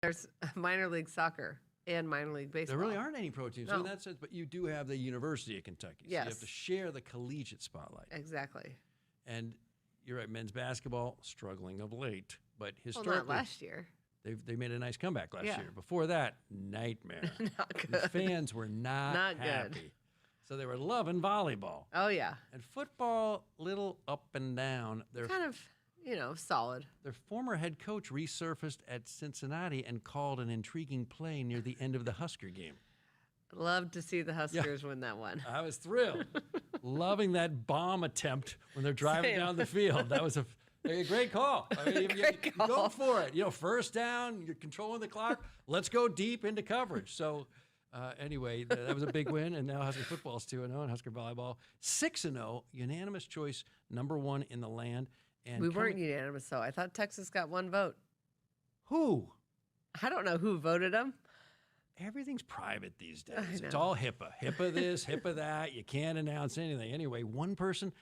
there's minor league soccer and minor league baseball. There really aren't any pro teams No. in that sense, but you do have the University of Kentucky. So you have to share the collegiate spotlight. Exactly. And you're right, men's basketball struggling of late, but historically, Well, not last year. They made a nice comeback last Yeah. year. Before that, nightmare. Not These good. fans were not Good. happy. So they were loving volleyball. Oh, yeah. And football, little up and down. Kind of, solid. Their former head coach resurfaced at Cincinnati and called an intriguing play near the end of the Husker game. Love to see the Huskers win that one. I was thrilled. Loving that bomb attempt when they're driving Same. down the field. That was a great call. I mean, you go call. for it. First down, you're controlling the clock. Let's go deep into coverage. So anyway, that was a big win, and now Husker football's 2-0 and Husker volleyball 6-0, unanimous choice, #1 in the land. And We weren't unanimous, though. I thought Texas got one vote. Who? I don't know who voted them. Everything's private these days. I It's know. all HIPAA. HIPAA this, HIPAA that. You can't announce anything. Anyway, one person.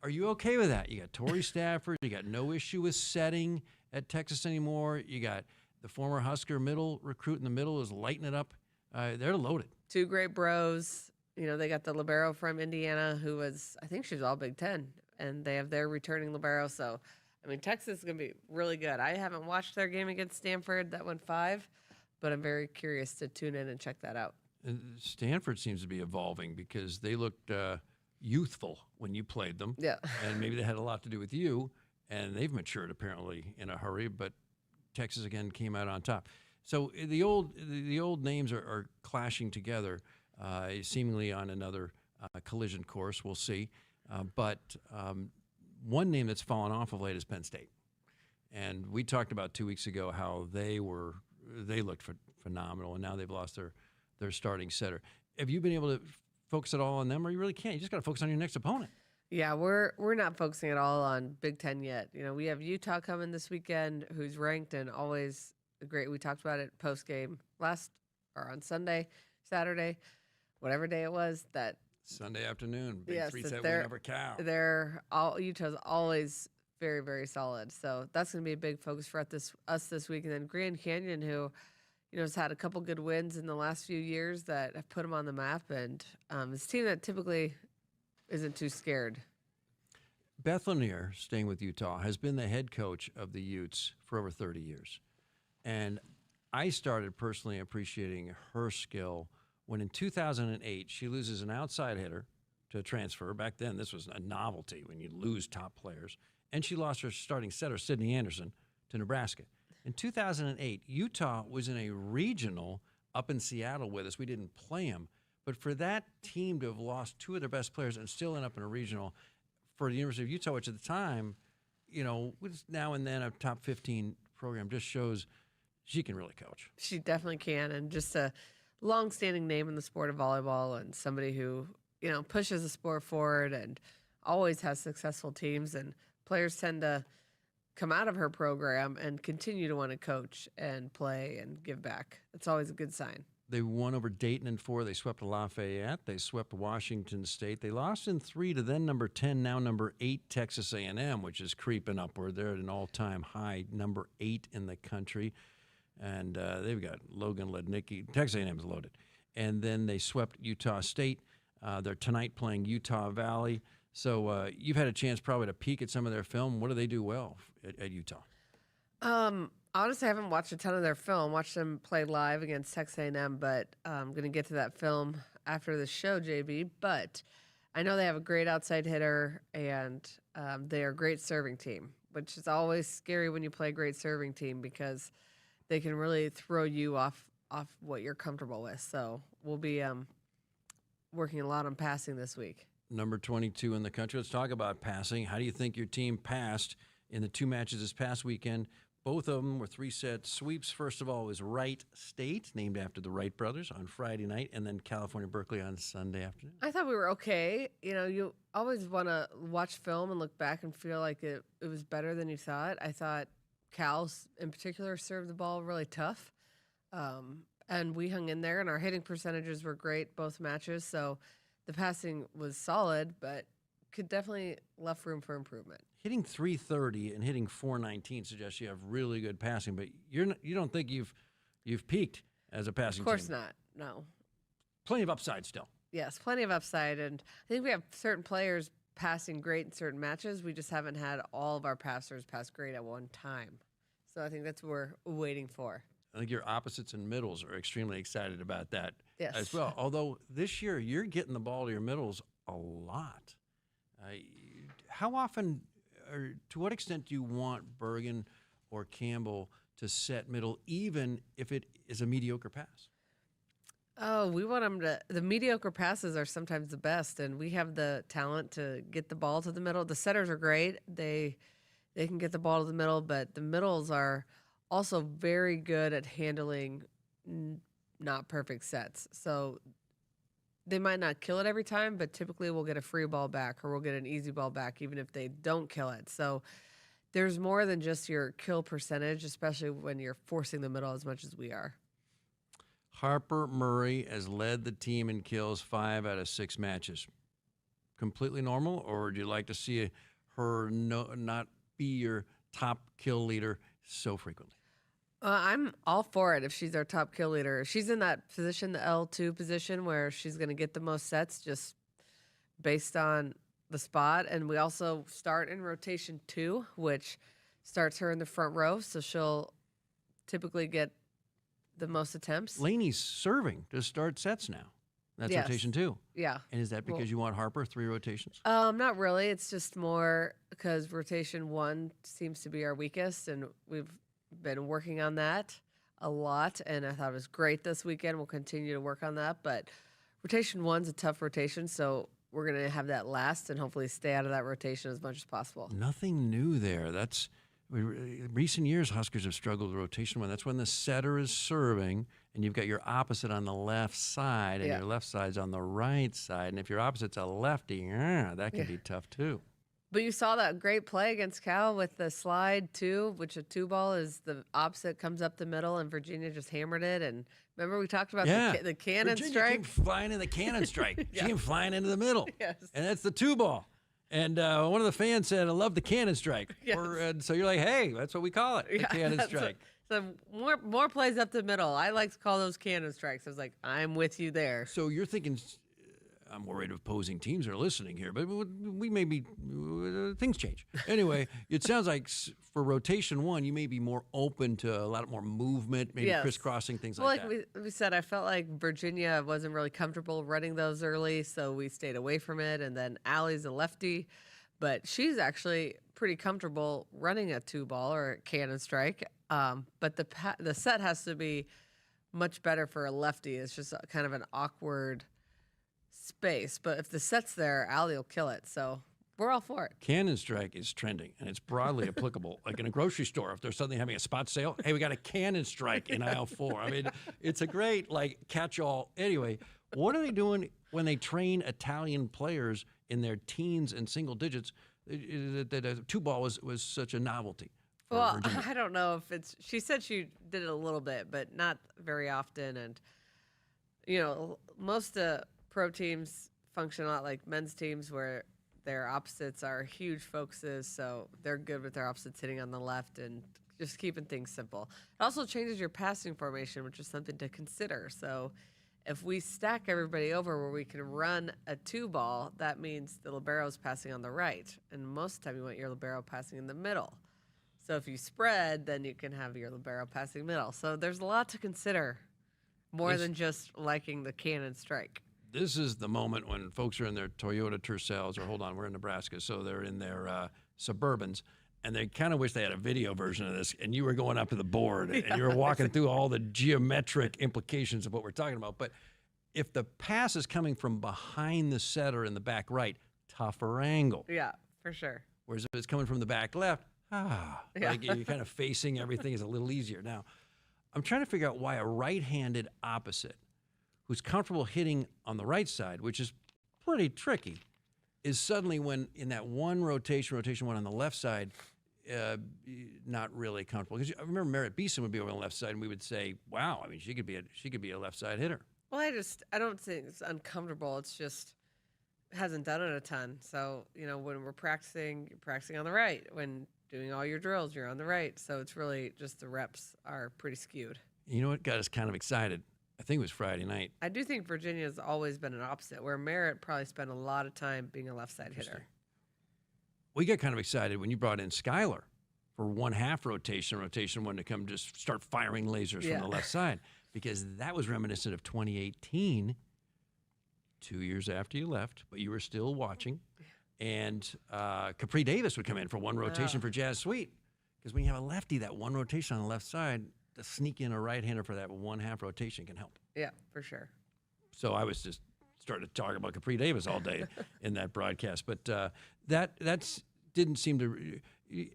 Are you okay with that? You got Torrey Stafford. You got no issue with setting at Texas anymore. You got the former Husker middle recruit in the middle is lighting it up. They're loaded. Two great bros. They got the libero from Indiana, who was, I think she was all Big Ten, and they have their returning libero. So, Texas is going to be really good. I haven't watched their game against Stanford. That went 5, but I'm very curious to tune in and check that out. And Stanford seems to be evolving because they looked youthful when you played them. Yeah. And maybe they had a lot to do with you, and they've matured apparently in a hurry, but Texas again came out on top. So the old names are clashing together, seemingly on another collision course. We'll see. But one name that's fallen off of late is Penn State. And we talked about 2 weeks ago how they looked phenomenal, and now they've lost their starting setter. Have you been able to focus at all on them, or you really can't? You just got to focus on your next opponent. Yeah, we're not focusing at all on Big Ten yet. We have Utah coming this weekend, who's ranked and always great. We talked about it post game on Sunday, Saturday, whatever day it was. That Sunday afternoon, big yes, 3-set they're- win over Cal. Utah's always very, very solid. So that's going to be a big focus for us this week. And then Grand Canyon, who has had a couple good wins in the last few years that have put them on the map, and it's a team that typically isn't too scared. Beth Lanier, staying with Utah, has been the head coach of the Utes for over 30 years. And I started personally appreciating her skill when in 2008 she loses an outside hitter to transfer. Back then, this was a novelty when you lose top players. And she lost her starting setter, Sydney Anderson, to Nebraska. In 2008, Utah was in a regional up in Seattle with us. We didn't play them. But for that team to have lost 2 of their best players and still end up in a regional for the University of Utah, which at the time, was now and then a top 15 program, just shows she can really coach. She definitely can, and just a long-standing name in the sport of volleyball, and somebody who pushes the sport forward and always has successful teams. And players tend to come out of her program and continue to want to coach and play and give back. It's always a good sign. They won over Dayton in 4. They swept Lafayette. They swept Washington State. They lost in 3 to then number 10, now number 8, Texas A&M, which is creeping upward. They're at an all-time high, number 8 in the country. And they've got Logan Lednicki. Texas A&M is loaded. And then they swept Utah State. They're tonight playing Utah Valley. So you've had a chance probably to peek at some of their film. What do they do well at Utah? Honestly, I haven't watched a ton of their film. Watched them play live against Texas A&M, but I'm going to get to that film after the show, JB. But I know they have a great outside hitter, and they are a great serving team, which is always scary when you play a great serving team because they can really throw you off what you're comfortable with. So we'll be working a lot on passing this week. Number 22 in the country. Let's talk about passing. How do you think your team passed in the 2 matches this past weekend? Both of them were 3-set sweeps. First of all was Wright State, named after the Wright brothers, on Friday night, and then California Berkeley on Sunday afternoon. I thought we were okay. You always want to watch film and look back and feel like it was better than you thought. I thought Cal, in particular, served the ball really tough. And we hung in there, and our hitting percentages were great both matches. So the passing was solid, but could definitely left room for improvement. Hitting 330 and hitting 419 suggests you have really good passing, but you don't think you've peaked as a passing team. Of course not. No. Plenty of upside still. Yes, plenty of upside, and I think we have certain players passing great in certain matches. We just haven't had all of our passers pass great at one time. So I think that's what we're waiting for. I think your opposites and middles are extremely excited about that Yes. as well. Although this year you're getting the ball to your middles a lot. How often, or to what extent do you want Bergen or Campbell to set middle, even if it is a mediocre pass? Oh, we want them to. The mediocre passes are sometimes the best, and we have the talent to get the ball to the middle. The setters are great; they can get the ball to the middle, but the middles are also very good at handling not perfect sets. So they might not kill it every time, but typically we'll get a free ball back or we'll get an easy ball back, even if they don't kill it. So there's more than just your kill percentage, especially when you're forcing the middle as much as we are. Harper Murray has led the team in kills 5 out of 6 matches. Completely normal, or would you like to see her not be your top kill leader so frequently? I'm all for it if she's our top kill leader. She's in that position, the L2 position, where she's going to get the most sets just based on the spot. And we also start in rotation 2, which starts her in the front row, so she'll typically get the most attempts. Laney's serving to start sets now. That's Yes. rotation 2. Yeah. And is that because you want Harper 3 rotations? Not really. It's just more because rotation 1 seems to be our weakest, and we've been working on that a lot, and I thought it was great this weekend. We'll continue to work on that, but rotation 1's a tough rotation, so we're going to have that last and hopefully stay out of that rotation as much as possible. Nothing new there. Recent years, Huskers have struggled with rotation 1. That's when the setter is serving, and you've got your opposite on the left side, and your left side's on the right side. And if your opposite's a lefty, that can be tough too. But you saw that great play against Cal with the slide 2, which a 2-ball is the opposite, comes up the middle, and Virginia just hammered it. And remember we talked about the cannon Virginia strike? came flying in the cannon strike. She came flying into the middle. Yes. And that's the 2-ball. And one of the fans said, I love the cannon strike. Yes. And so you're like, hey, that's what we call it, the cannon strike. So more plays up the middle. I like to call those cannon strikes. I was like, I'm with you there. So you're thinking, I'm worried opposing teams are listening here, but we may be, things change. Anyway, it sounds like for rotation 1, you may be more open to a lot more movement, maybe crisscrossing, things like that. Like we said, I felt like Virginia wasn't really comfortable running those early, so we stayed away from it. And then Allie's a lefty, but she's actually pretty comfortable running a 2-ball or a cannon strike. But the set has to be much better for a lefty. It's just kind of an awkward space, but if the set's there, Allie will kill it. So we're all for it. Cannon strike is trending, and it's broadly applicable. Like in a grocery store, if they're suddenly having a spot sale, hey, we got a cannon strike in aisle 4. I mean, it's a great catch-all. Anyway, what are they doing when they train Italian players in their teens and single digits? That a 2-ball was such a novelty. Well, Virginia. I don't know if it's. She said she did it a little bit, but not very often. And most pro teams function a lot like men's teams where their opposites are huge focuses, so they're good with their opposites hitting on the left and just keeping things simple. It also changes your passing formation, which is something to consider. So if we stack everybody over where we can run a 2-ball, that means the libero's passing on the right, and most of the time you want your libero passing in the middle. So if you spread, then you can have your libero passing middle. So there's a lot to consider, more than just liking the cannon strike. This is the moment when folks are in their Toyota Tercels, or hold on, we're in Nebraska, so they're in their Suburbans, and they kind of wish they had a video version of this, and you were going up to the board, and you were walking through all the geometric implications of what we're talking about. But if the pass is coming from behind the setter in the back right, tougher angle. Yeah, for sure. Whereas if it's coming from the back left, like you're kind of facing everything is a little easier. Now, I'm trying to figure out why a right-handed opposite who's comfortable hitting on the right side, which is pretty tricky, is suddenly when in that rotation 1 on the left side, not really comfortable. Because I remember Merritt Beeson would be over on the left side, and we would say, "Wow, I mean, she could be a left side hitter." Well, I don't think it's uncomfortable. It's just hasn't done it a ton. So, when we're practicing, you're practicing on the right. When doing all your drills, you're on the right. So it's really just the reps are pretty skewed. You know what got us kind of excited? I think it was Friday night. I do think Virginia's always been an opposite, where Merritt probably spent a lot of time being a left side hitter. We got kind of excited when you brought in Skylar for 1/2 rotation. Rotation one to come just start firing lasers from the left side, because that was reminiscent of 2018, 2 years after you left, but you were still watching. And Capri Davis would come in for one rotation for Jazz Sweet, because when you have a lefty, that one rotation on the left side, to sneak in a right-hander for that 1/2 rotation can help. Yeah, for sure. So I was just starting to talk about Capri Davis all day in that broadcast, but that's didn't seem to,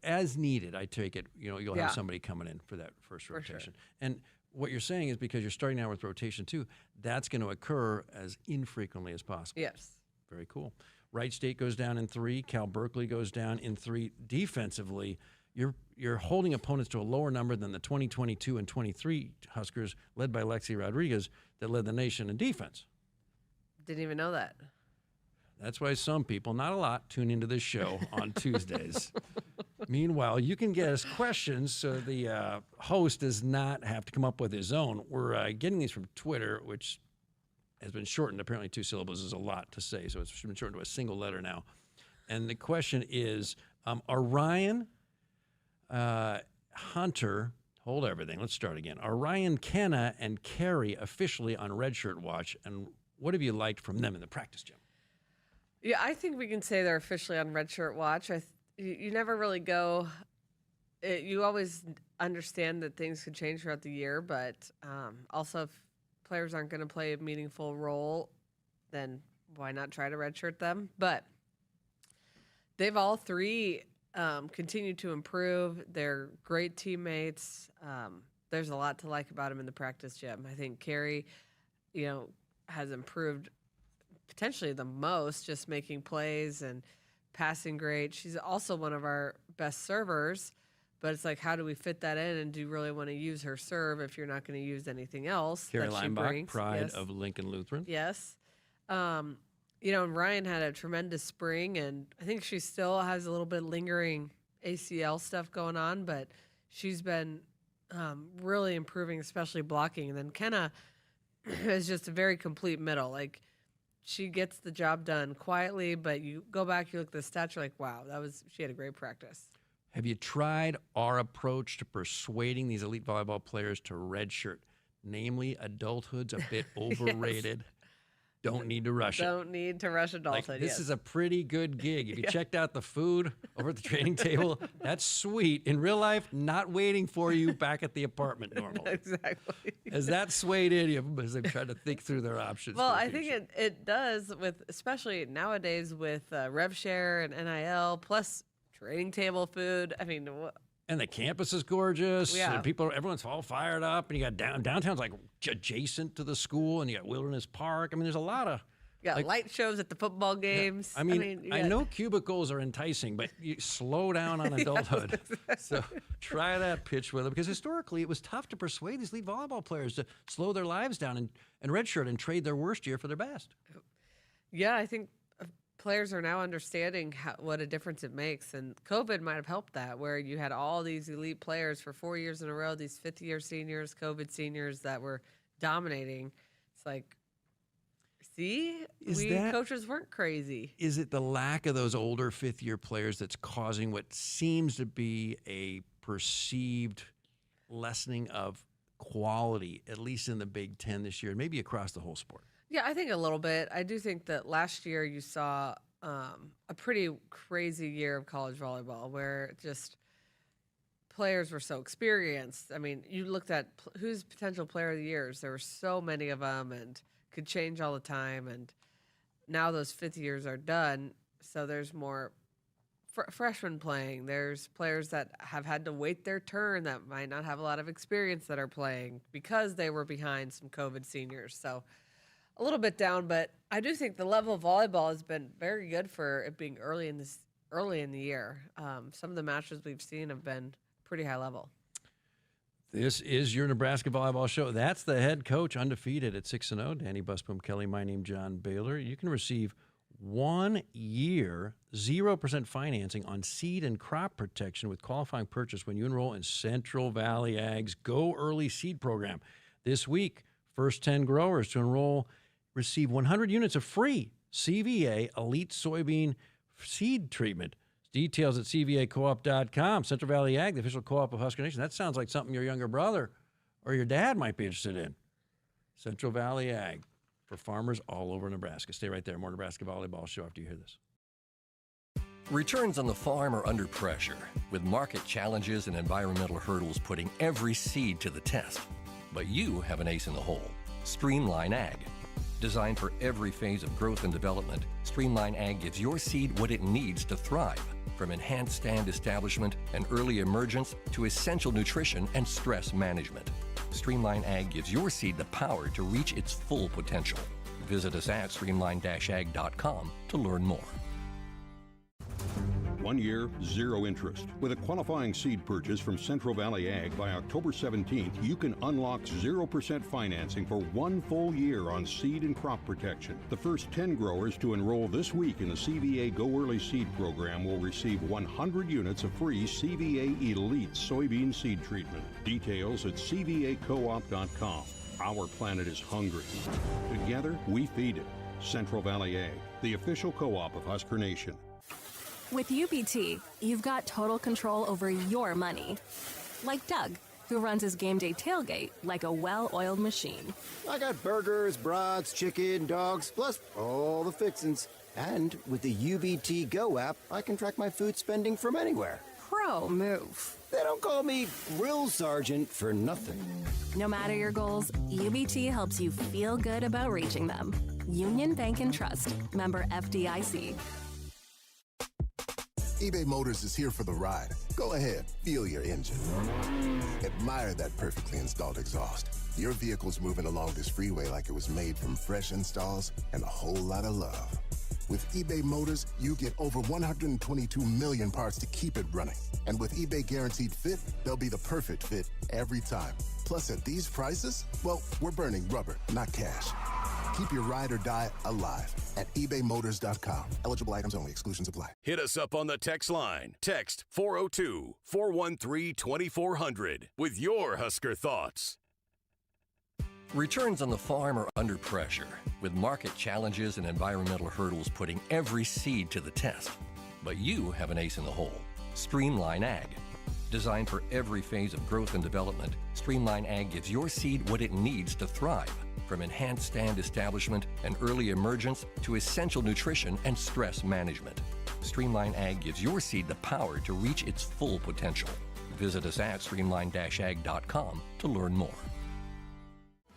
as needed, I take it, you'll have somebody coming in for that first rotation. Sure. And what you're saying is, because you're starting out with rotation 2, that's going to occur as infrequently as possible. Yes. Very cool. Wright State goes down in 3. Cal Berkeley goes down in 3. Defensively, you're holding opponents to a lower number than the 2022 and 23 Huskers, led by Lexi Rodriguez, that led the nation in defense. Didn't even know that. That's why some people, not a lot, tune into this show on Tuesdays. Meanwhile, you can get us questions so the host does not have to come up with his own. We're getting these from Twitter, which has been shortened. Apparently 2 syllables is a lot to say, so it's been shortened to a single letter now. And the question is, are Ryan Hunter, hold everything, let's start again. Are Ryan Kenna and Carey officially on redshirt watch, and what have you liked from them in the practice gym? Yeah, I think we can say they're officially on redshirt watch. You never really go. You always understand that things could change throughout the year, but also if players aren't going to play a meaningful role, then why not try to redshirt them? But they've all 3 continued to improve. They're great teammates. There's a lot to like about them in the practice gym. I think Carey, has improved potentially the most, just making plays and passing great. She's also one of our best servers, but it's like, how do we fit that in, and do you really want to use her serve if you're not going to use anything else Carey that she Leinbach, brings? pride of Lincoln Lutheran. Yes. And Ryan had a tremendous spring, and I think she still has a little bit lingering ACL stuff going on, but she's been really improving, especially blocking. And then Kenna is just a very complete middle. Like, she gets the job done quietly, but you go back, you look at the stats, you're like, wow, she had a great practice. Have you tried our approach to persuading these elite volleyball players to redshirt? Namely, adulthood's a bit overrated. Don't need to rush it. Don't need to rush adulthood. This is a pretty good gig. If you checked out the food over at the training table, that's sweet. In real life, not waiting for you back at the apartment normally. Exactly. Has that swayed any of them as they've tried to think through their options? Well, I think it does, especially nowadays with rev share and NIL, plus training table food. I mean, and the campus is gorgeous. Yeah. And everyone's all fired up. And you got downtown's like adjacent to the school, and you got Wilderness Park. I mean, there's a lot of light shows at the football games. Yeah. I know cubicles are enticing, but you slow down on adulthood. So try that pitch with them, because historically it was tough to persuade these elite volleyball players to slow their lives down and redshirt and trade their worst year for their best. Yeah, I think players are now understanding what a difference it makes, and COVID might have helped that, where you had all these elite players for 4 years in a row, these fifth-year seniors, COVID seniors that were dominating. It's like, see, coaches weren't crazy. Is it the lack of those older fifth-year players that's causing what seems to be a perceived lessening of quality, at least in the Big Ten this year, and maybe across the whole sport? Yeah, I think a little bit. I do think that last year you saw a pretty crazy year of college volleyball, where just players were so experienced. I mean, you looked at who's potential player of the years. There were so many of them and could change all the time. And now those fifth years are done, so there's more freshmen playing. There's players that have had to wait their turn that might not have a lot of experience that are playing because they were behind some COVID seniors. So a little bit down, but I do think the level of volleyball has been very good for it being early in the year. Some of the matches we've seen have been pretty high level. This is your Nebraska Volleyball Show. That's the head coach, undefeated at 6-0, Danny Busboom Kelly. My name, John Baylor. You can receive 1 year, 0% financing on seed and crop protection with qualifying purchase when you enroll in Central Valley Ag's Go Early Seed Program. This week, first 10 growers to enroll receive 100 units of free CVA Elite Soybean Seed Treatment. Details at cvacoop.com. Central Valley Ag, the official co-op of Husker Nation. That sounds like something your younger brother or your dad might be interested in. Central Valley Ag for farmers all over Nebraska. Stay right there. More Nebraska Volleyball show after you hear this. Returns on the farm are under pressure, with market challenges and environmental hurdles putting every seed to the test. But you have an ace in the hole, Streamline Ag. Designed for every phase of growth and development, Streamline Ag gives your seed what it needs to thrive, from enhanced stand establishment and early emergence to essential nutrition and stress management. Streamline Ag gives your seed the power to reach its full potential. Visit us at streamline-ag.com to learn more. 1 year, 0 interest. With a qualifying seed purchase from Central Valley Ag by October 17th, you can unlock 0% financing for 1 full year on seed and crop protection. The first 10 growers to enroll this week in the CVA Go Early Seed Program will receive 100 units of free CVA Elite Soybean Seed Treatment. Details at cvacoop.com. Our planet is hungry. Together, we feed it. Central Valley Ag, the official co-op of Husker Nation. With UBT, you've got total control over your money. Like Doug, who runs his game day tailgate like a well-oiled machine. I got burgers, brats, chicken, dogs, plus all the fixins'. And with the UBT Go app, I can track my food spending from anywhere. Pro move. They don't call me Grill Sergeant for nothing. No matter your goals, UBT helps you feel good about reaching them. Union Bank and Trust. Member FDIC. eBay Motors is here for the ride. Go ahead, feel your engine. Admire that perfectly installed exhaust. Your vehicle's moving along this freeway like it was made from fresh installs and a whole lot of love. With eBay Motors, you get over 122 million parts to keep it running. And with eBay Guaranteed Fit, they'll be the perfect fit every time. Plus, at these prices, well, we're burning rubber, not cash. Keep your ride or die alive at ebaymotors.com. Eligible items only. Exclusions apply. Hit us up on the text line. Text 402-413-2400 with your Husker thoughts. Returns on the farm are under pressure, with market challenges and environmental hurdles putting every seed to the test. But you have an ace in the hole, Streamline Ag. Designed for every phase of growth and development, Streamline Ag gives your seed what it needs to thrive, from enhanced stand establishment and early emergence to essential nutrition and stress management. Streamline Ag gives your seed the power to reach its full potential. Visit us at streamline-ag.com to learn more.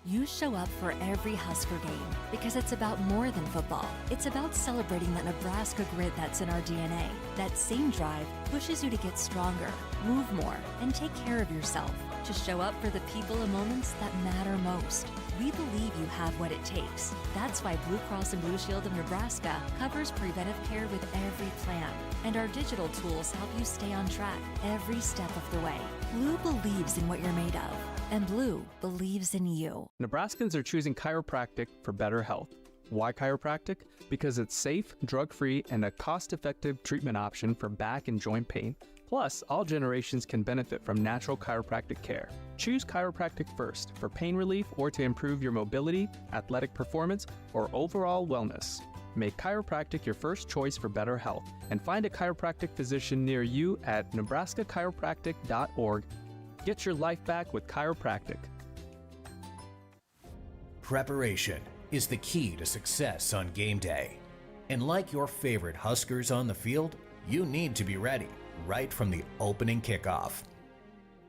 You show up for every Husker game because it's about more than football. It's about celebrating that Nebraska grit that's in our DNA. That same drive pushes you to get stronger, move more, and take care of yourself. To show up for the people and moments that matter most. We believe you have what it takes. That's why Blue Cross and Blue Shield of Nebraska covers preventive care with every plan. And our digital tools help you stay on track every step of the way. Blue believes in what you're made of. And Blue believes in you. Nebraskans are choosing chiropractic for better health. Why chiropractic? Because it's safe, drug-free, and a cost-effective treatment option for back and joint pain. Plus, all generations can benefit from natural chiropractic care. Choose chiropractic first for pain relief or to improve your mobility, athletic performance, or overall wellness. Make chiropractic your first choice for better health, and find a chiropractic physician near you at nebraskachiropractic.org. Get your life back with chiropractic. Preparation is the key to success on game day. And like your favorite Huskers on the field, you need to be ready right from the opening kickoff.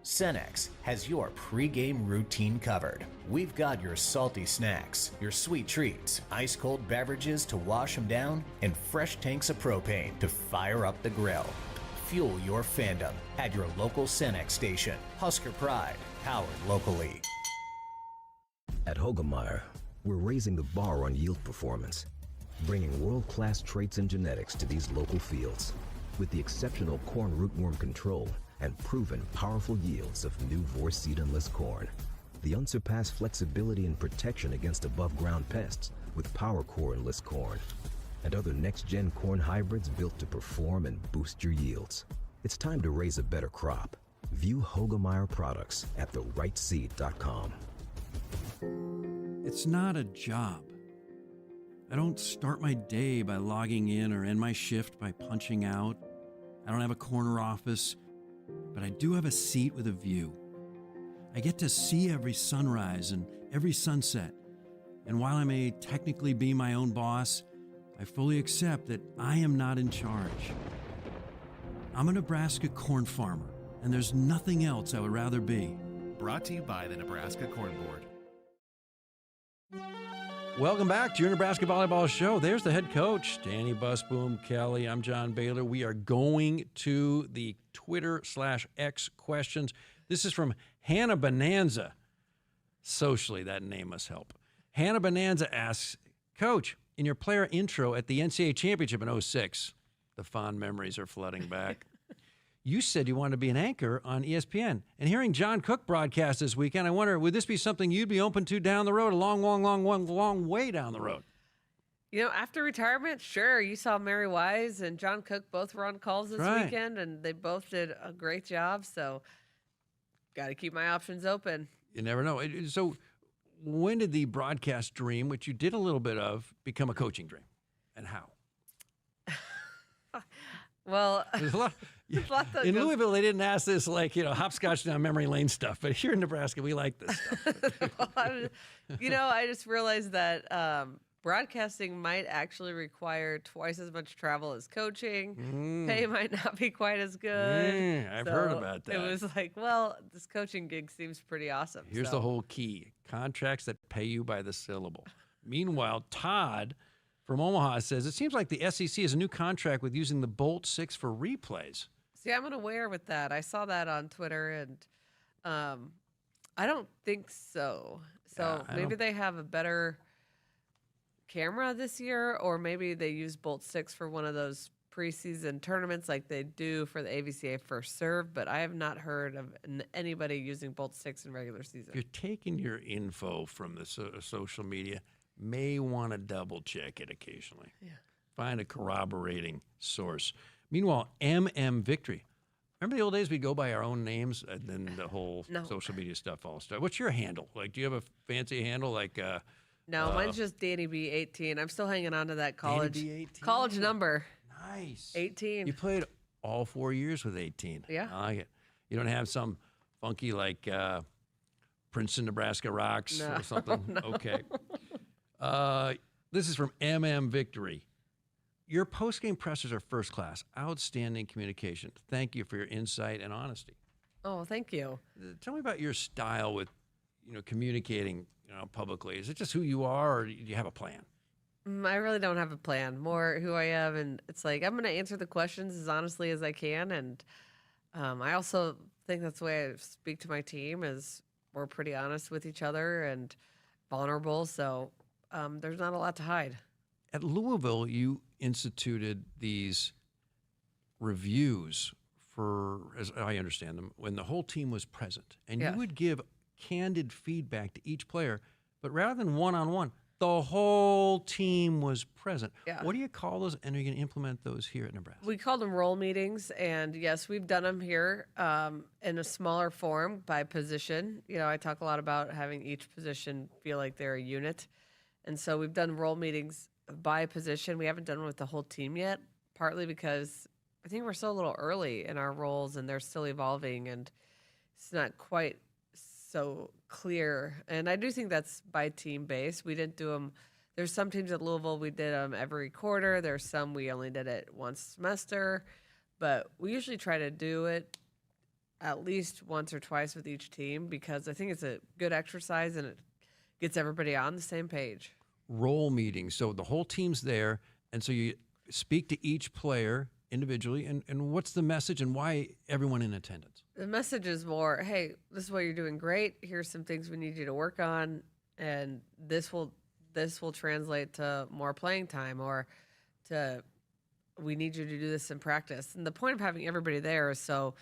Cenex has your pregame routine covered. We've got your salty snacks, your sweet treats, ice-cold beverages to wash them down, and fresh tanks of propane to fire up the grill. Fuel your fandom at your local Cenex station. Husker Pride, powered locally. At Holgorsen, we're raising the bar on yield performance, bringing world-class traits and genetics to these local fields. With the exceptional corn rootworm control and proven powerful yields of new Vorceed seed-enlist corn. The unsurpassed flexibility and protection against above-ground pests with PowerCore enlist corn. and other next-gen corn hybrids built to perform and boost your yields. It's time to raise a better crop. View Holgorsen products at therightseed.com. It's not a job. I don't start my day by logging in or end my shift by punching out. I don't have a corner office, but I do have a seat with a view. I get to see every sunrise and every sunset. And while I may technically be my own boss, I fully accept that I am not in charge. I'm a Nebraska corn farmer, and there's nothing else I would rather be. Brought to you by the Nebraska Corn Board. Welcome back to your Nebraska Volleyball Show. There's the head coach, Danny Busboom Kelly. I'm John Baylor. We are going to the Twitter/X questions. This is from Hannah Bonanza. Socially, that name must help. Hannah Bonanza asks, Coach, in your player intro at the NCAA Championship in 06, the fond memories are flooding back. You said you wanted to be an anchor on ESPN. And hearing John Cook broadcast this weekend, I wonder, would this be something you'd be open to down the road, a long way down the road? You know, after retirement, sure. You saw Mary Wise and John Cook both were on calls this weekend, and they both did a great job. So, got to keep my options open. You never know. So, when did the broadcast dream, which you did a little bit of, become a coaching dream, and how? Well, there's a lot. In Louisville, they didn't ask this like, hopscotch down memory lane stuff. But here in Nebraska, we like this stuff. Well, I just realized that broadcasting might actually require twice as much travel as coaching. Pay might not be quite as good. I've heard about that. It was like, well, this coaching gig seems pretty awesome. Here's the whole key. Contracts that pay you by the syllable. Meanwhile, Todd from Omaha says, it seems like the SEC has a new contract with using the Bolt 6 for replays. See, I'm unaware with that. I saw that on Twitter, and I don't think so. So maybe they have a better camera this year, or maybe they use Bolt 6 for one of those preseason tournaments like they do for the AVCA First Serve, but I have not heard of anybody using Bolt 6 in regular season. If you're taking your info from the social media, may want to double check it occasionally. Yeah. Find a corroborating source. Meanwhile, Victory. Remember the old days we'd go by our own names and then the whole social media stuff all started. What's your handle? Like, do you have a fancy handle like No, mine's just Danny B 18. I'm still hanging on to that college number. Nice. 18. You played all 4 years with 18. Yeah. I like it. You don't have some funky like Princeton, Nebraska Rocks or something? No. Okay. This is from Victory. Your post-game pressers are first class. Outstanding communication. Thank you for your insight and honesty. Oh, thank you. Tell me about your style with, communicating, publicly. Is it just who you are, or do you have a plan? I really don't have a plan. More who I am, and it's like I'm going to answer the questions as honestly as I can. And I also think that's the way I speak to my team is we're pretty honest with each other and vulnerable. So there's not a lot to hide. At Louisville, you instituted these reviews for, as I understand them, when the whole team was present. And you would give candid feedback to each player, but rather than one-on-one, the whole team was present. Yeah. What do you call those, and are you going to implement those here at Nebraska? We call them role meetings, and yes, we've done them here in a smaller form by position. I talk a lot about having each position feel like they're a unit. And so we've done role meetings by position. We haven't done one with the whole team yet, partly because I think we're still a little early in our roles and they're still evolving and it's not quite so clear. And I do think that's by team base. We didn't do them. There's some teams at Louisville we did them every quarter. There's some we only did it once semester. But we usually try to do it at least once or twice with each team because I think it's a good exercise and it gets everybody on the same page. Role meetings. So the whole team's there, and so you speak to each player individually, and what's the message and why everyone in attendance? The message is more, hey, this is what you're doing great. Here's some things we need you to work on, and this will translate to more playing time or to we need you to do this in practice. And the point of having everybody there is so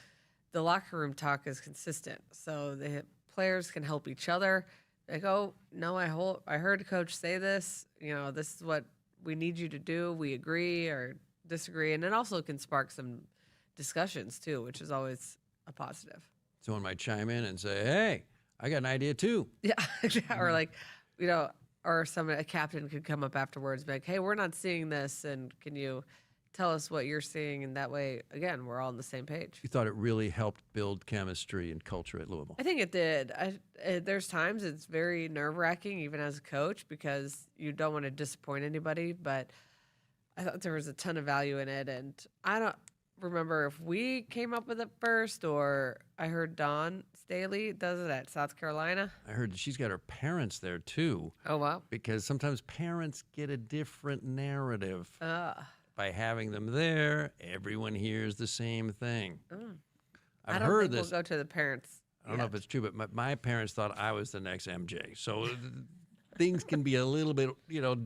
the locker room talk is consistent. So the players can help each other. Like, oh, no, I heard coach say this. This is what we need you to do, we agree or disagree. And it also can spark some discussions too, which is always a positive. Someone might chime in and say, hey, I got an idea too. Yeah. Or like, or a captain could come up afterwards and be like, hey, we're not seeing this, and can you tell us what you're seeing? And that way, again, we're all on the same page. You thought it really helped build chemistry and culture at Louisville? I think it did. There's times it's very nerve-wracking, even as a coach, because you don't want to disappoint anybody, but I thought there was a ton of value in it, and I don't remember if we came up with it first, or I heard Dawn Staley does it at South Carolina. I heard she's got her parents there too. Oh, wow. Because sometimes parents get a different narrative. By having them there, everyone hears the same thing. I don't think we'll go to the parents. I don't know if it's true, but my parents thought I was the next MJ. So things can be a little bit,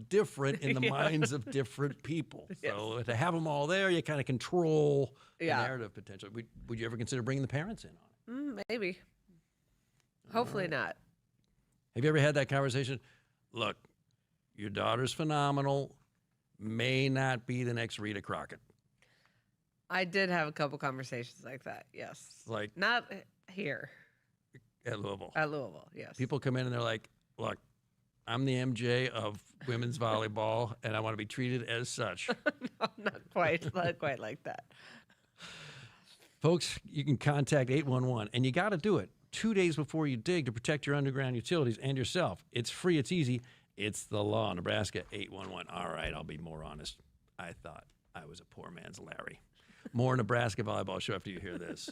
different in the minds of different people. Yes. So to have them all there, you kind of control the narrative potential. Would you ever consider bringing the parents in on it? Maybe. Hopefully not. Have you ever had that conversation? Look, your daughter's phenomenal. May not be the next Rita Crockett. I did have a couple conversations like that, yes. Like not here. At Louisville. At Louisville, yes. People come in and they're like, look, I'm the MJ of women's volleyball, and I want to be treated as such. No, not quite like that. Folks, you can contact 811, and you got to do it 2 days before you dig to protect your underground utilities and yourself. It's free. It's easy. It's the law. Nebraska 811. All right, I'll be more honest. I thought I was a poor man's Larry. More Nebraska Volleyball Show after you hear this.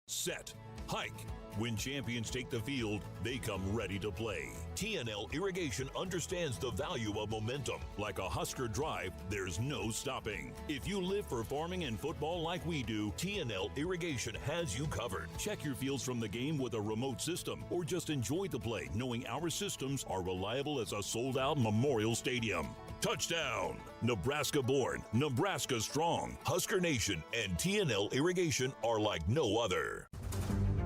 Set, hike. When champions take the field, they come ready to play. TNL Irrigation understands the value of momentum. Like a Husker drive, there's no stopping. If you live for farming and football like we do, TNL Irrigation has you covered. Check your fields from the game with a remote system, or just enjoy the play knowing our systems are reliable as a sold-out Memorial Stadium. Touchdown! Nebraska born, Nebraska strong. Husker Nation and TNL Irrigation are like no other.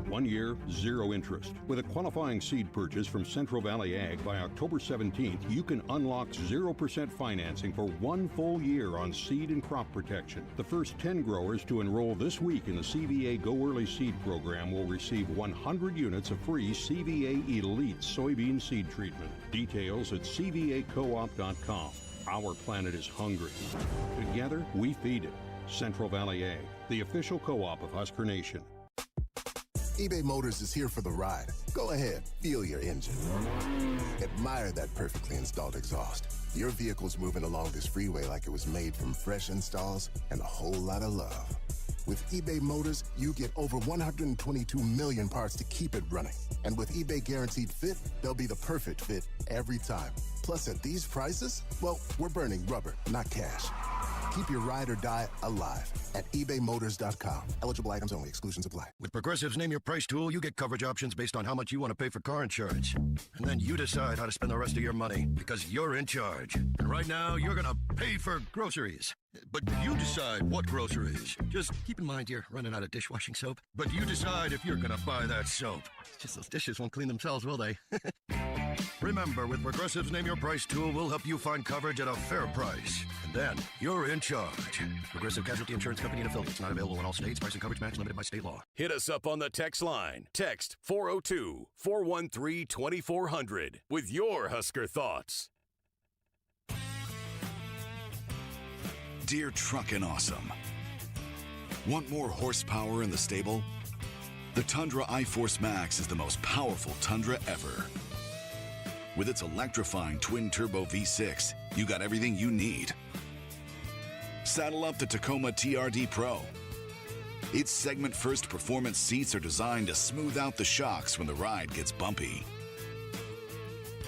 1 year, 0 interest. With a qualifying seed purchase from Central Valley Ag by October 17th, you can unlock 0% financing for 1 full year on seed and crop protection. The first 10 growers to enroll this week in the CVA Go Early Seed Program will receive 100 units of free CVA Elite soybean seed treatment. Details at cvacoop.com. Our planet is hungry. Together, we feed it. Central Valley Ag, the official co-op of Husker Nation. eBay Motors is here for the ride. Go ahead, feel your engine. Admire that perfectly installed exhaust. Your vehicle's moving along this freeway like it was made from fresh installs and a whole lot of love. With eBay Motors, you get over 122 million parts to keep it running. And with eBay Guaranteed Fit, they'll be the perfect fit every time. Plus, at these prices, well, we're burning rubber, not cash. Keep your ride or die alive at ebaymotors.com. Eligible items only. Exclusions apply. With Progressive's Name Your Price tool, you get coverage options based on how much you want to pay for car insurance. And then you decide how to spend the rest of your money because you're in charge. And right now, you're going to pay for groceries. But you decide what groceries. Just keep in mind you're running out of dishwashing soap. But you decide if you're going to buy that soap. It's just those dishes won't clean themselves, will they? Remember, with Progressive's Name Your Price tool, we'll help you find coverage at a fair price. And then you're in charge. Progressive Casualty Insurance Company and affiliates. Not available in all states. Price and coverage match limited by state law. Hit us up on the text line. Text 402-413-2400 with your Husker thoughts. Dear Truckin' Awesome. Want more horsepower in the stable? The Tundra iForce Max is the most powerful Tundra ever. With its electrifying twin-turbo V6, you got everything you need. Saddle up the Tacoma TRD Pro. Its segment-first performance seats are designed to smooth out the shocks when the ride gets bumpy.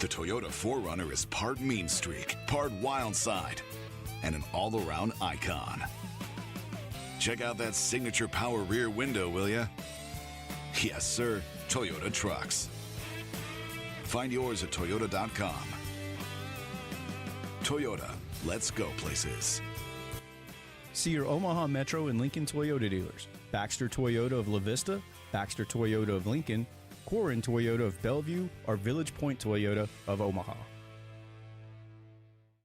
The Toyota 4Runner is part mean streak, part wild side, and an all-around icon. Check out that signature power rear window, will ya? Yes, sir, Toyota trucks. Find yours at toyota.com. Toyota, let's go places. See your Omaha Metro and Lincoln Toyota dealers. Baxter Toyota of La Vista, Baxter Toyota of Lincoln, Quarren Toyota of Bellevue, or Village Point Toyota of Omaha.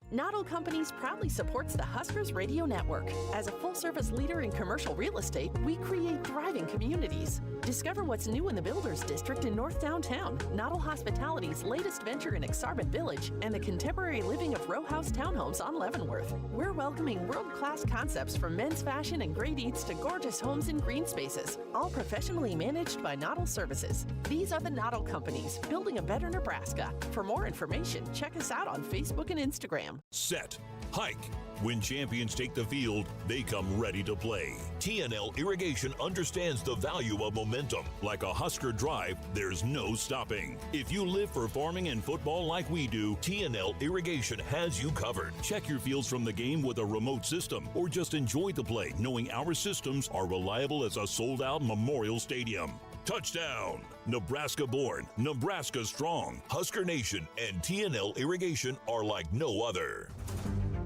Not All Companies proudly supports the Huskers Radio Network. As a full-service leader in commercial real estate, we create thriving communities. Discover what's new in the Builders District in North Downtown, Not All Hospitality's latest venture in Aksarben Village, and the contemporary living of row house townhomes on Leavenworth. We're welcoming world-class concepts from men's fashion and great eats to gorgeous homes and green spaces, all professionally managed by Not All Services. These are the Not All Companies, building a better Nebraska. For more information, check us out on Facebook and Instagram. Set, hike. When champions take the field, they come ready to play. TNL Irrigation understands the value of momentum. Like a Husker drive, there's no stopping. If you live for farming and football like we do, TNL Irrigation has you covered. Check your fields from the game with a remote system, or just enjoy the play knowing our systems are reliable as a sold-out Memorial Stadium. Touchdown! Nebraska born, Nebraska strong. Husker Nation and TNL Irrigation are like no other.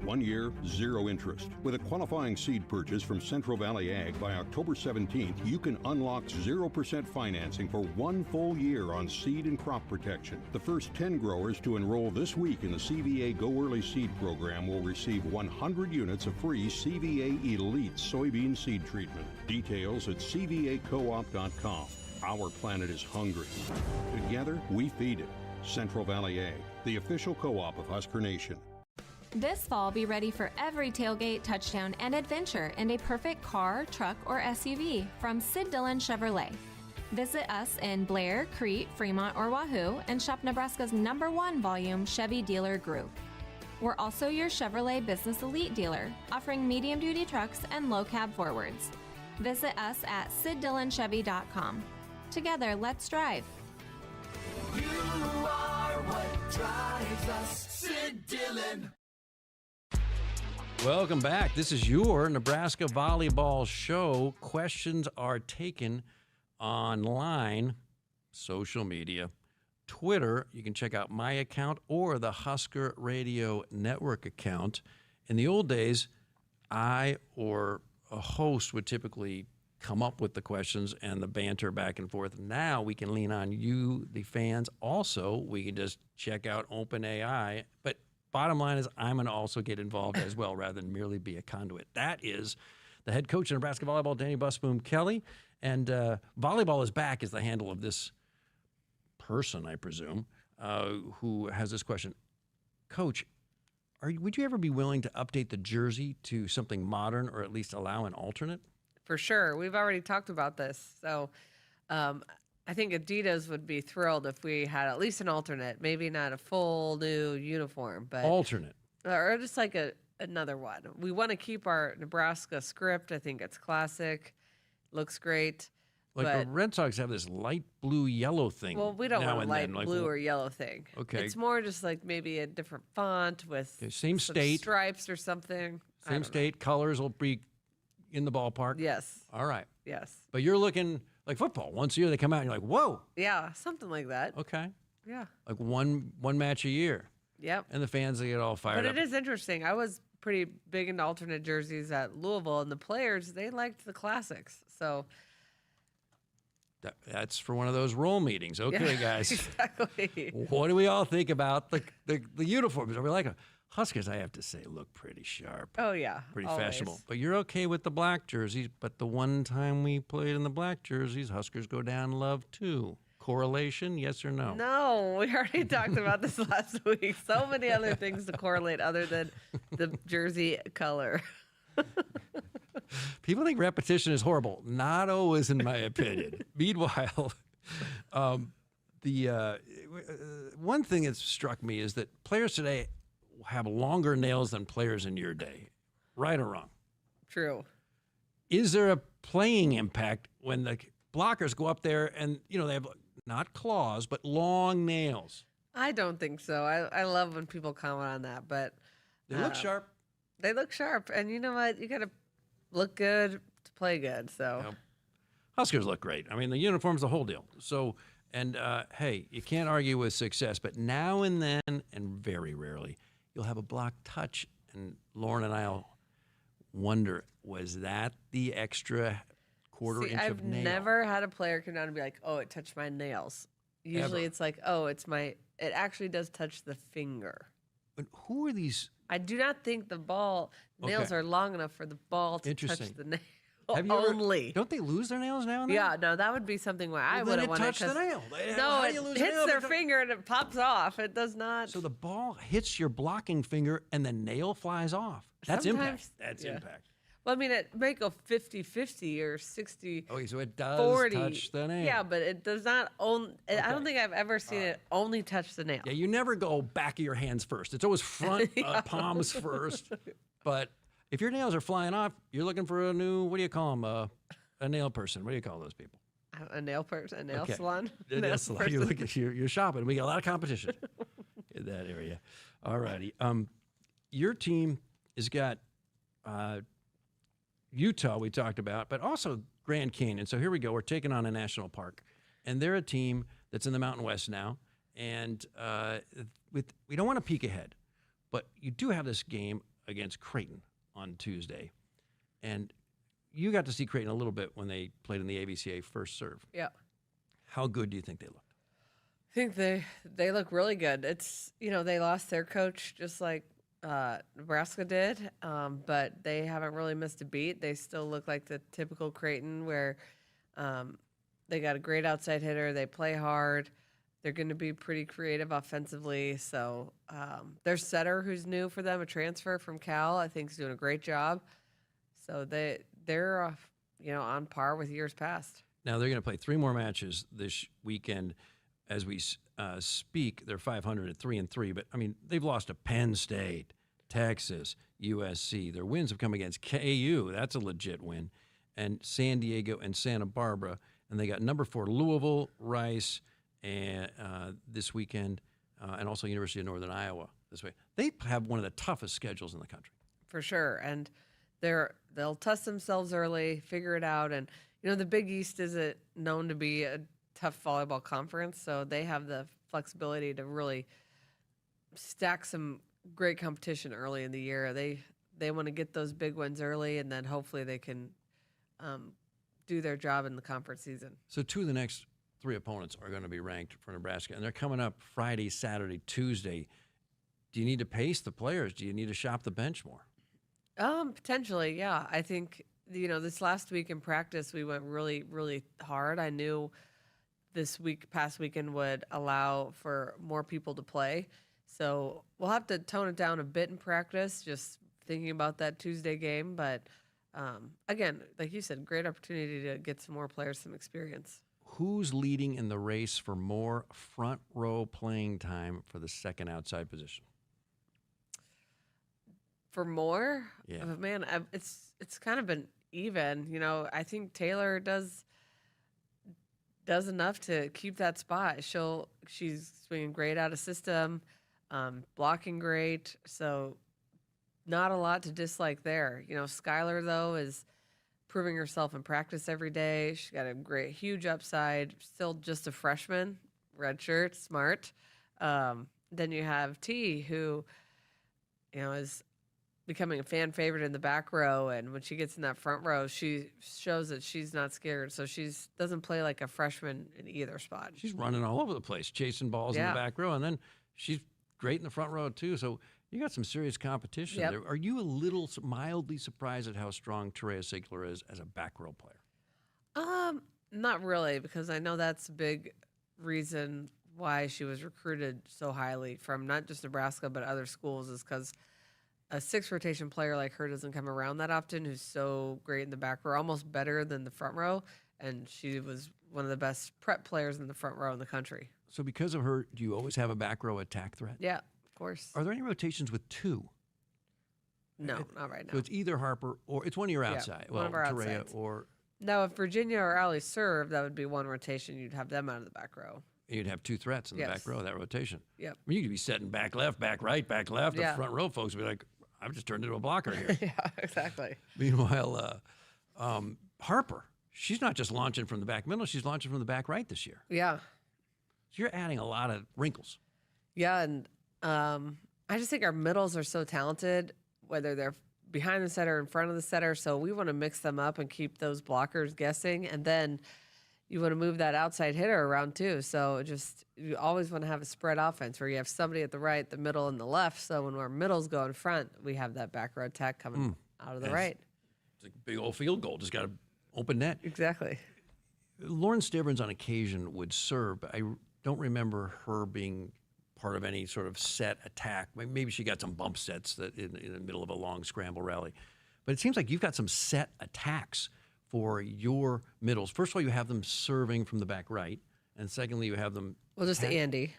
1 year, 0 interest. With a qualifying seed purchase from Central Valley Ag by October 17th, you can unlock 0% financing for 1 full year on seed and crop protection. The first 10 growers to enroll this week in the CVA Go Early Seed Program will receive 100 units of free CVA Elite soybean seed treatment. Details at cvacoop.com. Our planet is hungry. Together, we feed it. Central Valley Ag, the official co-op of Husker Nation. This fall, be ready for every tailgate, touchdown, and adventure in a perfect car, truck, or SUV from Sid Dillon Chevrolet. Visit us in Blair, Crete, Fremont, or Wahoo and shop Nebraska's #1 volume Chevy dealer group. We're also your Chevrolet Business Elite dealer, offering medium-duty trucks and low-cab forwards. Visit us at SidDillonChevy.com. Together, let's drive. You are what drives us, Sid Dillon. Welcome back. This is your Nebraska Volleyball show. Questions are taken online, social media, Twitter. You can check out my account or the Husker Radio Network account. In the old days, I or a host would typically come up with the questions and the banter back and forth. Now we can lean on you, the fans. Also, we can just check out OpenAI. But bottom line is I'm going to also get involved as well rather than merely be a conduit. That is the head coach of Nebraska Volleyball, Danny Busboom Kelly. And volleyball is back is the handle of this person, I presume, who has this question. Coach, would you ever be willing to update the jersey to something modern or at least allow an alternate? For sure. We've already talked about this. So I think Adidas would be thrilled if we had at least an alternate, maybe not a full new uniform, but alternate. Or just like another one. We want to keep our Nebraska script. I think it's classic. Looks great. Like the Red Sox have this light blue yellow thing. Well, we don't want a light blue or yellow thing. Okay. It's more just like maybe a different font with same some state stripes or something. Same state. Colors will be in the ballpark. Yes. All right. Yes. But you're looking like football. Once a year they come out and you're like, whoa. Yeah, something like that. Okay. Yeah. Like one match a year. Yep. And the fans, they get all fired up. But it is interesting. I was pretty big into alternate jerseys at Louisville, and the players, they liked the classics. So that's for one of those role meetings. Okay, yeah, guys. Exactly. What do we all think about the uniforms? Are we like Huskers, I have to say, look pretty sharp. Oh, yeah. Pretty always. fashionable. But you're okay with the black jerseys. But the one time we played in the black jerseys, Huskers go down love too. Correlation, yes or no? No, we already talked about this last week. So many other things to correlate other than the jersey color. People think repetition is horrible. Not always, in my opinion. Meanwhile, the one thing that struck me is that players today have longer nails than players in your day. Right or wrong? True. Is there a playing impact when the blockers go up there and, they have not claws, but long nails? I don't think so. I love when people comment on that, but they look sharp. They look sharp. And you know what? You got to look good to play good. So Huskers look great. I mean, the uniform's the whole deal. So, and hey, you can't argue with success, but now and then, and very rarely, you'll have a block touch. And Lauren and I'll wonder, was that the extra quarter inch of nail? I've never had a player come down and be like, oh, it touched my nails. Usually it's like, oh, it actually does touch the finger. But who are these I do not think the ball nails are long enough for the ball to touch the nail. Have you only. Don't they lose their nails now and then? Yeah, no, that would be something where I wouldn't want to touch the nail. No, it hits their finger and it pops off. It does not. So the ball hits your blocking finger and the nail flies off. That's impact. That's impact. Well, I mean, it might go 50-50 or 60. Okay, so it does 40. touch the nail. Yeah, but it does not own. I don't think I've ever seen it only touch the nail. Yeah, you never go back of your hands first. It's always front palms first. But if your nails are flying off, you're looking for a new, what do you call them? A nail person. What do you call those people? A nail person, a nail salon. A nail salon. You look at you're shopping. We got a lot of competition in that area. All righty. Your team has got Utah we talked about, but also Grand Canyon. So here we go. We're taking on a national park, and they're a team that's in the Mountain West now. And we don't want to peek ahead, but you do have this game against Creighton on Tuesday, and you got to see Creighton a little bit when they played in the AVCA First Serve. Yeah. How good do you think they looked? I think they look really good. It's, they lost their coach just like Nebraska did, but they haven't really missed a beat. They still look like the typical Creighton where they got a great outside hitter. They play hard. They're going to be pretty creative offensively. So their setter, who's new for them, a transfer from Cal, I think is doing a great job. So they're on par with years past. Now they're going to play 3 more matches this weekend. As we speak, they're 500 at 3-3. But I mean, they've lost to Penn State, Texas, USC. Their wins have come against KU. That's a legit win, and San Diego and Santa Barbara. And they got number 4 Louisville, Rice, and this weekend, and also University of Northern Iowa this way. They have one of the toughest schedules in the country. For sure, and they'll test themselves early, figure it out, and the Big East isn't known to be a tough volleyball conference, so they have the flexibility to really stack some great competition early in the year. They want to get those big wins early, and then hopefully they can do their job in the conference season. So 2 of the next 3 opponents are going to be ranked for Nebraska, and they're coming up Friday, Saturday, Tuesday. Do you need to pace the players? Do you need to shop the bench more? Potentially, yeah. I think, this last week in practice, we went really, really hard. I knew this past weekend would allow for more people to play. So we'll have to tone it down a bit in practice, just thinking about that Tuesday game. But again, like you said, great opportunity to get some more players some experience. Who's leading in the race for more front row playing time for the second outside position? For more? Yeah. Man, it's kind of been even. I think Taylor does enough to keep that spot. She's swinging great out of system, blocking great. So not a lot to dislike there. Skylar, though, is proving herself in practice every day. She's got a huge upside. Still just a freshman, redshirt, smart. Then you have T, who, is becoming a fan favorite in the back row, and when she gets in that front row, she shows that she's not scared. So she doesn't play like a freshman in either spot. She's running all over the place, chasing balls in the back row, and then she's great in the front row too. So you got some serious competition there. Are you a little mildly surprised at how strong Terea Sigler is as a back row player? Not really, because I know that's a big reason why she was recruited so highly from not just Nebraska but other schools, is because a 6th rotation player like her doesn't come around that often, who's so great in the back row, almost better than the front row. And she was one of the best prep players in the front row in the country. So because of her, do you always have a back row attack threat? Yeah, of course. Are there any rotations with 2? No, not right now. So it's either Harper or it's one of your outside. One of our Terea outsides. or... Now, if Virginia or Allie serve, that would be one rotation. You'd have them out of the back row. You'd have 2 threats in the back row of that rotation. Yep. I mean, you could be setting back left, back right, back left. The front row folks would be like, I've just turned into a blocker here. Yeah, exactly. Meanwhile, Harper, she's not just launching from the back middle, she's launching from the back right this year. Yeah. So you're adding a lot of wrinkles. Yeah, and I just think our middles are so talented, whether they're behind the setter or in front of the setter, so we want to mix them up and keep those blockers guessing. And then, you want to move that outside hitter around too. So you always want to have a spread offense where you have somebody at the right, the middle, and the left. So when our middles go in front, we have that back row attack coming out of the right. It's like a big old field goal. Just got to open net. Exactly. Lauren Stivrins on occasion would serve, but I don't remember her being part of any sort of set attack. Maybe she got some bump sets that in the middle of a long scramble rally. But it seems like you've got some set attacks for your middles. First of all, you have them serving from the back right. And secondly, you have them... Well, just Andy.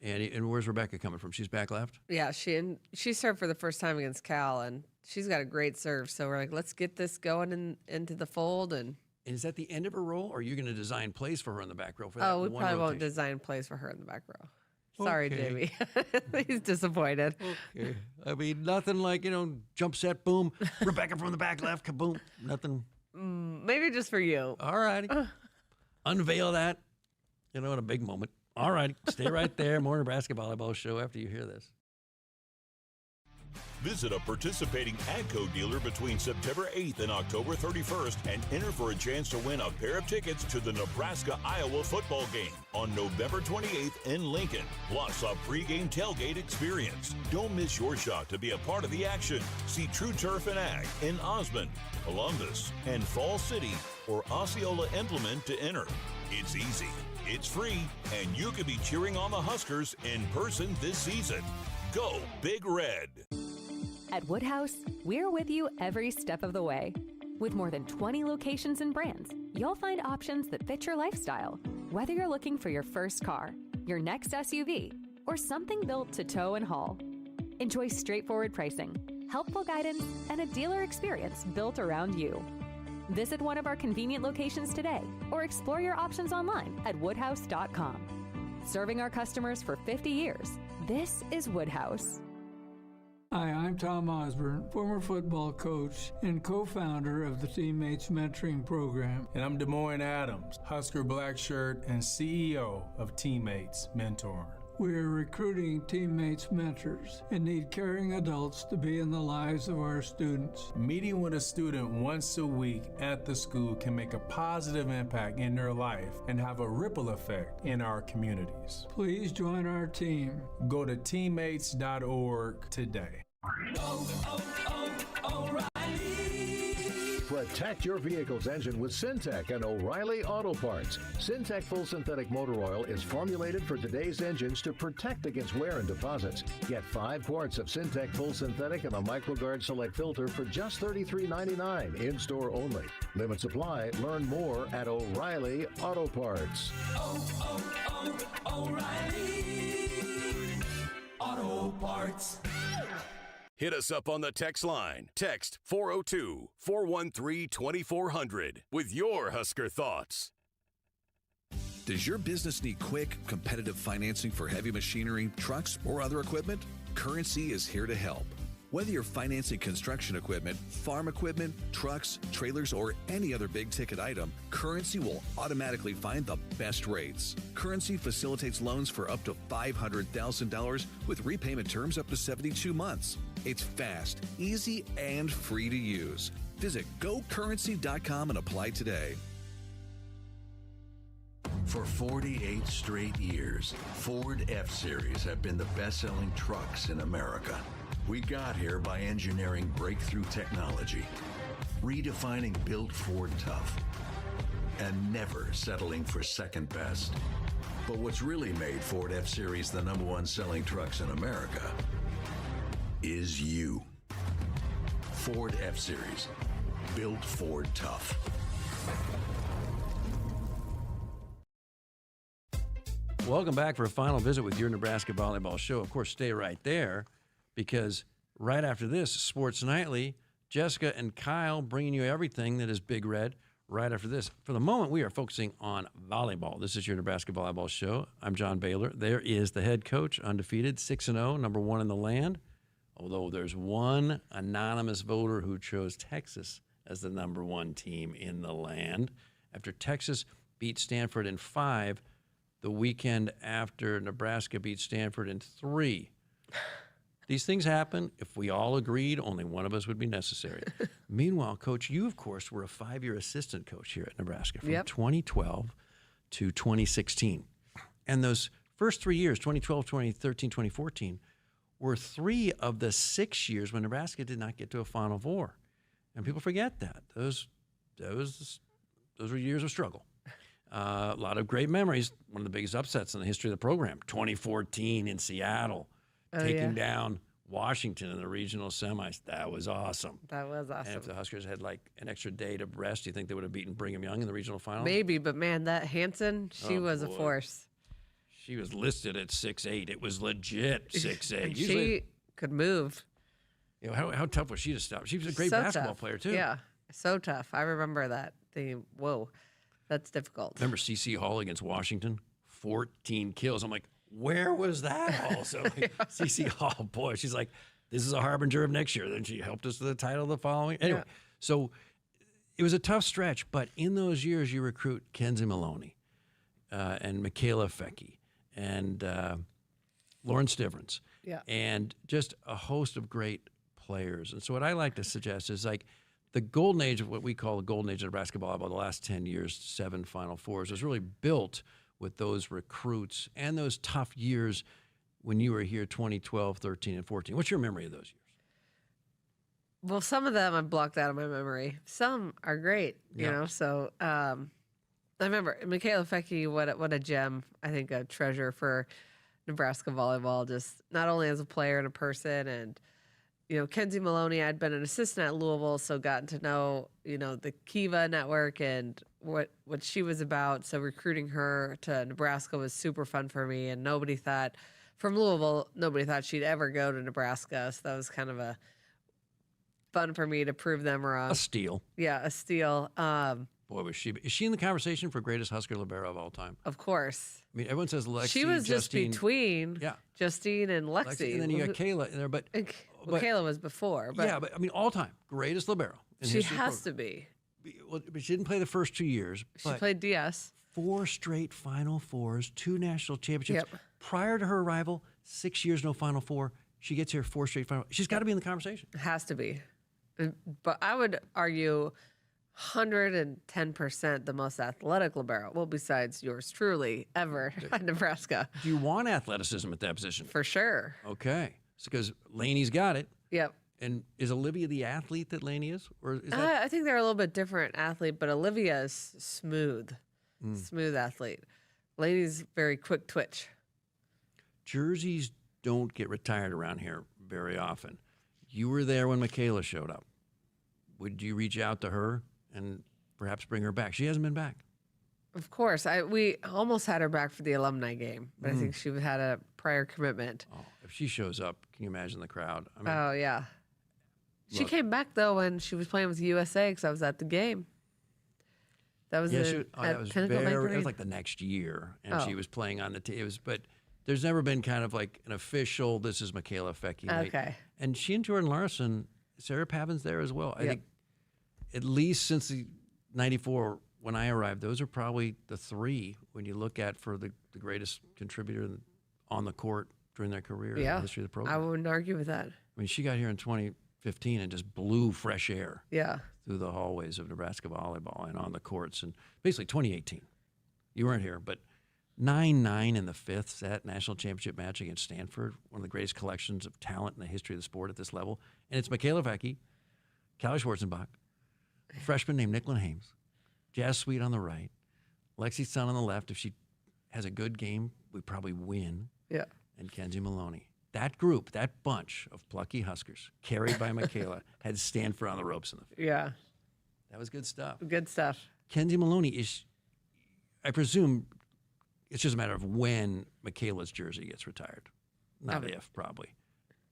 And where's Rebecca coming from? She's back left? Yeah, she served for the first time against Cal, and she's got a great serve. So we're like, let's get this going into the fold. And is that the end of her role, or are you going to design plays for her in the back row? For that we one probably won't rotation? design plays for her in the back row. Sorry, Okay. Jamie. He's disappointed. Okay. I mean, nothing like, jump set, boom, Rebecca from the back left, kaboom, nothing. Maybe just for you. All righty. Unveil that, in a big moment. All righty. Stay right there. More Nebraska Volleyball Show after you hear this. Visit a participating AGCO dealer between September 8th and October 31st and enter for a chance to win a pair of tickets to the Nebraska-Iowa football game on November 28th in Lincoln, plus a pregame tailgate experience. Don't miss your shot to be a part of the action. See True Turf and Ag in Osmond, Columbus, and Fall City or Osceola Implement to enter. It's easy, it's free, and you could be cheering on the Huskers in person this season. Go Big Red! At Woodhouse, we're with you every step of the way. With more than 20 locations and brands, you'll find options that fit your lifestyle. Whether you're looking for your first car, your next SUV, or something built to tow and haul. Enjoy straightforward pricing, helpful guidance, and a dealer experience built around you. Visit one of our convenient locations today or explore your options online at woodhouse.com. Serving our customers for 50 years, this is Woodhouse. Hi, I'm Tom Osborne, former football coach and co-founder of the Teammates Mentoring Program. And I'm Des Moines Adams, Husker Black Shirt and CEO of Teammates Mentoring. We are recruiting Teammates mentors and need caring adults to be in the lives of our students. Meeting with a student once a week at the school can make a positive impact in their life and have a ripple effect in our communities. Please join our team. Go to teammates.org today. Protect your vehicle's engine with Syntec and O'Reilly Auto Parts. Syntec Full Synthetic Motor Oil is formulated for today's engines to protect against wear and deposits. Get 5 quarts of Syntec Full Synthetic and a MicroGuard Select filter for just $33.99 in-store only. Limit supply. Learn more at O'Reilly Auto Parts. O'Reilly Auto Parts. Hit us up on the text line. Text 402-413-2400 with your Husker thoughts. Does your business need quick, competitive financing for heavy machinery, trucks, or other equipment? Currency is here to help. Whether you're financing construction equipment, farm equipment, trucks, trailers, or any other big-ticket item, Currency will automatically find the best rates. Currency facilitates loans for up to $500,000 with repayment terms up to 72 months. It's fast, easy, and free to use. Visit GoCurrency.com and apply today. For 48 straight years, Ford F-Series have been the best-selling trucks in America. We got here by engineering breakthrough technology, redefining built Ford tough, and never settling for second best. But what's really made Ford F-Series the #1 selling trucks in America is you. Ford F-Series, built Ford tough. Welcome back for a final visit with your Nebraska Volleyball Show. Of course, stay right there, because right after this, Sports Nightly, Jessica and Kyle bringing you everything that is Big Red right after this. For the moment, we are focusing on volleyball. This is your Nebraska Volleyball Show. I'm John Baylor. There is the head coach, undefeated, 6-0, #1 in the land, although there's one anonymous voter who chose Texas as the #1 team in the land after Texas beat Stanford in 5 the weekend after Nebraska beat Stanford in 3. These things happen. If we all agreed, only one of us would be necessary. Meanwhile, Coach, you, of course, were a 5-year assistant coach here at Nebraska from 2012 to 2016. And those first 3 years, 2012, 2013, 2014, were 3 of the 6 years when Nebraska did not get to a Final Four. And people forget that. Those were years of struggle. A lot of great memories. One of the biggest upsets in the history of the program, 2014 in Seattle, taking down Washington in the regional semis. That was awesome. That was awesome. And if the Huskers had like an extra day to rest, do you think they would have beaten Brigham Young in the regional final? Maybe, but man, that Hansen, she was a force. She was listed at 6'8". It was legit 6'8". And she could move. You know, how tough was she to stop? She was a great So basketball tough. player, too. Yeah, so tough. I remember that. Whoa, that's difficult. Remember C.C. Hall against Washington? 14 kills. I'm like, where was that also? C.C. Hall, boy, she's like, this is a harbinger of next year. Then she helped us to the title the following. Anyway, so it was a tough stretch, but in those years you recruit Kenzie Maloney and Michaela Fecke and Lauren Stivrins and just a host of great players. And so what I like to suggest is like the golden age of what we call the golden age of Nebraska volleyball, the last 10 years, 7 Final Fours, was really built with those recruits and those tough years when you were here 2012, 13, and 14. What's your memory of those years? Well, some of them I've blocked out of my memory. Some are great, you know. So I remember Michaela Fecke, what a gem. I think a treasure for Nebraska volleyball, just not only as a player and a person. And, you know, Kenzie Maloney, I'd been an assistant at Louisville, so gotten to know, you know, the Kiva network and what she was about. So recruiting her to Nebraska was super fun for me. And from Louisville, nobody thought she'd ever go to Nebraska. So that was kind of a fun for me to prove them wrong. A steal. Yeah, a steal. Boy, was she. Is she in the conversation for greatest Husker libero of all time? Of course. I mean, everyone says Lexi, She was Justine, just between Justine and Lexi. And then you got Kayla in there. But Kayla was before. But I mean, all time, greatest libero. She has to be. Well, but she didn't play the first 2 years. She played DS. 4 straight Final Fours, 2 national championships. Prior to her arrival, 6 years, no Final Four. She gets here 4 straight Final. She's got to be in the conversation. Has to be. But I would argue 110% the most athletic libero. Well, besides yours truly, ever at Nebraska. Do you want athleticism at that position? For sure. Okay. Because Laney's got it. Yep. And is Olivia the athlete that Laney is? Or is that... I think they're a little bit different athlete, but Olivia is smooth. Smooth athlete. Laney's very quick twitch. Jerseys don't get retired around here very often. You were there when Michaela showed up. Would you reach out to her and perhaps bring her back? She hasn't been back. Of course. We almost had her back for the alumni game, but I think she had a prior commitment. Oh, if she shows up, can you imagine the crowd? I mean, oh, yeah. She came back, though, when she was playing with USA because I was at the game. That was that was like the next year, and she was playing on the team. But there's never been kind of like an official, this is Michaela Fecke. Okay. And she and Jordan Larson, Sarah Pavin's there as well. I think at least since the 94 when I arrived, those are probably the 3 when you look at for the greatest contributor on the court during their career in the history of the program. I wouldn't argue with that. I mean, she got here in 2015 and just blew fresh air through the hallways of Nebraska volleyball and on the courts. And basically 2018, you weren't here, but 9-9 in the 5th set national championship match against Stanford, one of the greatest collections of talent in the history of the sport at this level. And it's Michaela Fecke, Callie Schwarzenbach, a freshman named Nicklin Hames, Jazz Sweet on the right, Lexi Sun on the left. If she has a good game, we probably win. Yeah. And Kenzie Maloney. That group, that bunch of plucky Huskers, carried by Michaela, had Stanford on the ropes in the field. Yeah. That was good stuff. Good stuff. Kenzie Maloney is, I presume, it's just a matter of when Michaela's jersey gets retired. Not if, probably.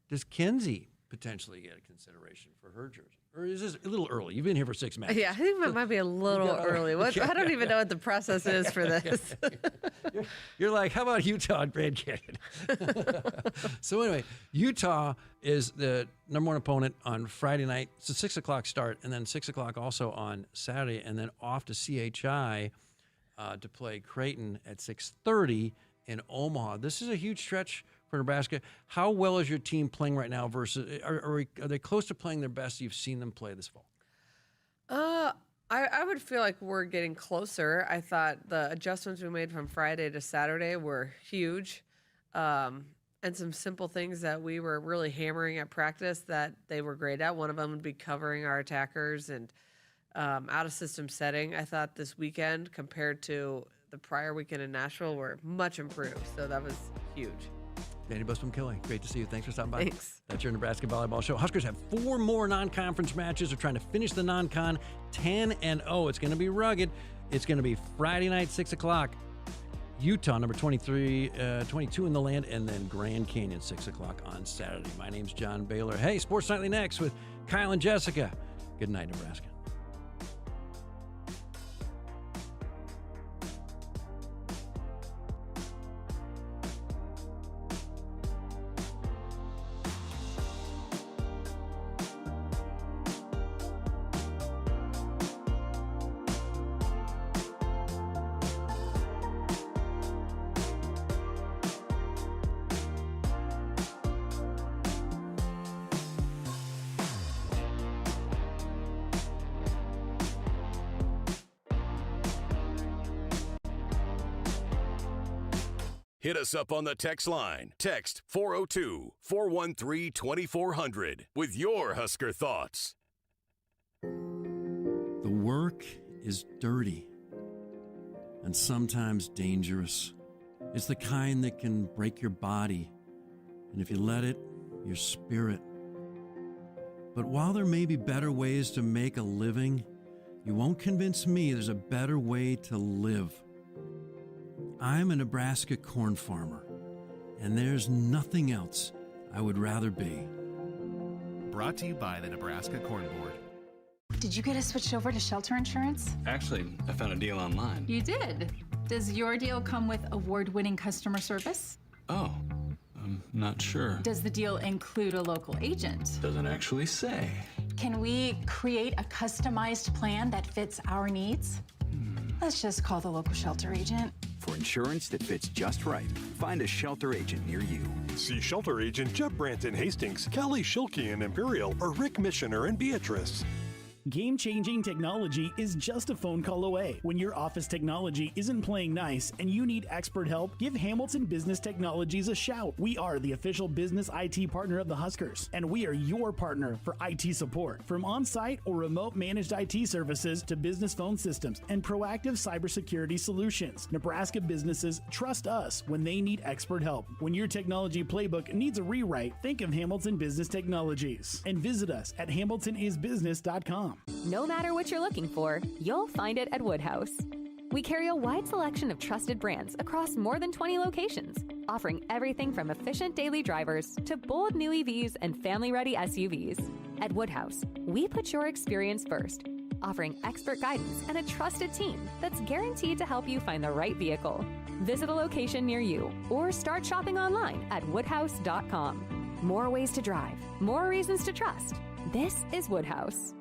Does Kenzie potentially get a consideration for her jersey? Or is this a little early? You've been here for 6 matches. Yeah, I think that might be a little early. I don't even know what the process is for this. You're like, how about Utah and Grand Canyon? So anyway, Utah is the #1 opponent on Friday night. It's a 6 o'clock start, and then 6 o'clock also on Saturday, and then off to CHI to play Creighton at 6:30 in Omaha. This is a huge stretch for Nebraska. How well is your team playing right now versus, are they close to playing their best you've seen them play this fall? I would feel like we're getting closer. I thought the adjustments we made from Friday to Saturday were huge. And some simple things that we were really hammering at practice that they were great at. One of them would be covering our attackers and out of system setting. I thought this weekend compared to the prior weekend in Nashville were much improved. So that was huge. Danny Busbom-Killy, great to see you. Thanks for stopping by. Thanks. That's your Nebraska Volleyball Show. Huskers have 4 more non-conference matches. They're trying to finish the non-con 10-0. It's going to be rugged. It's going to be Friday night, 6 o'clock. Utah, number 22 in the land, and then Grand Canyon, 6 o'clock on Saturday. My name's John Baylor. Hey, Sports Nightly next with Kyle and Jessica. Good night, Nebraska. Hit us up on the text line. Text 402-413-2400 with your Husker thoughts. The work is dirty and sometimes dangerous. It's the kind that can break your body, and if you let it, your spirit. But while there may be better ways to make a living, you won't convince me there's a better way to live. I'm a Nebraska corn farmer, and there's nothing else I would rather be. Brought to you by the Nebraska Corn Board. Did you get us switched over to shelter insurance? Actually, I found a deal online. You did? Does your deal come with award-winning customer service? Oh, I'm not sure. Does the deal include a local agent? Doesn't actually say. Can we create a customized plan that fits our needs? Let's just call the local shelter agent. For insurance that fits just right, find a shelter agent near you. See shelter agent Jeff Brandt in Hastings, Kelly Schilke in Imperial, or Rick Missioner in Beatrice. Game-changing technology is just a phone call away. When your office technology isn't playing nice and you need expert help, give Hamilton Business Technologies a shout. We are the official business IT partner of the Huskers, and we are your partner for IT support. From on-site or remote managed IT services to business phone systems and proactive cybersecurity solutions, Nebraska businesses trust us when they need expert help. When your technology playbook needs a rewrite, think of Hamilton Business Technologies and visit us at hamiltonisbusiness.com. No matter what you're looking for, you'll find it at Woodhouse. We carry a wide selection of trusted brands across more than 20 locations, offering everything from efficient daily drivers to bold new EVs and family-ready SUVs. At Woodhouse, we put your experience first, offering expert guidance and a trusted team that's guaranteed to help you find the right vehicle. Visit a location near you or start shopping online at woodhouse.com. More ways to drive, more reasons to trust. This is Woodhouse.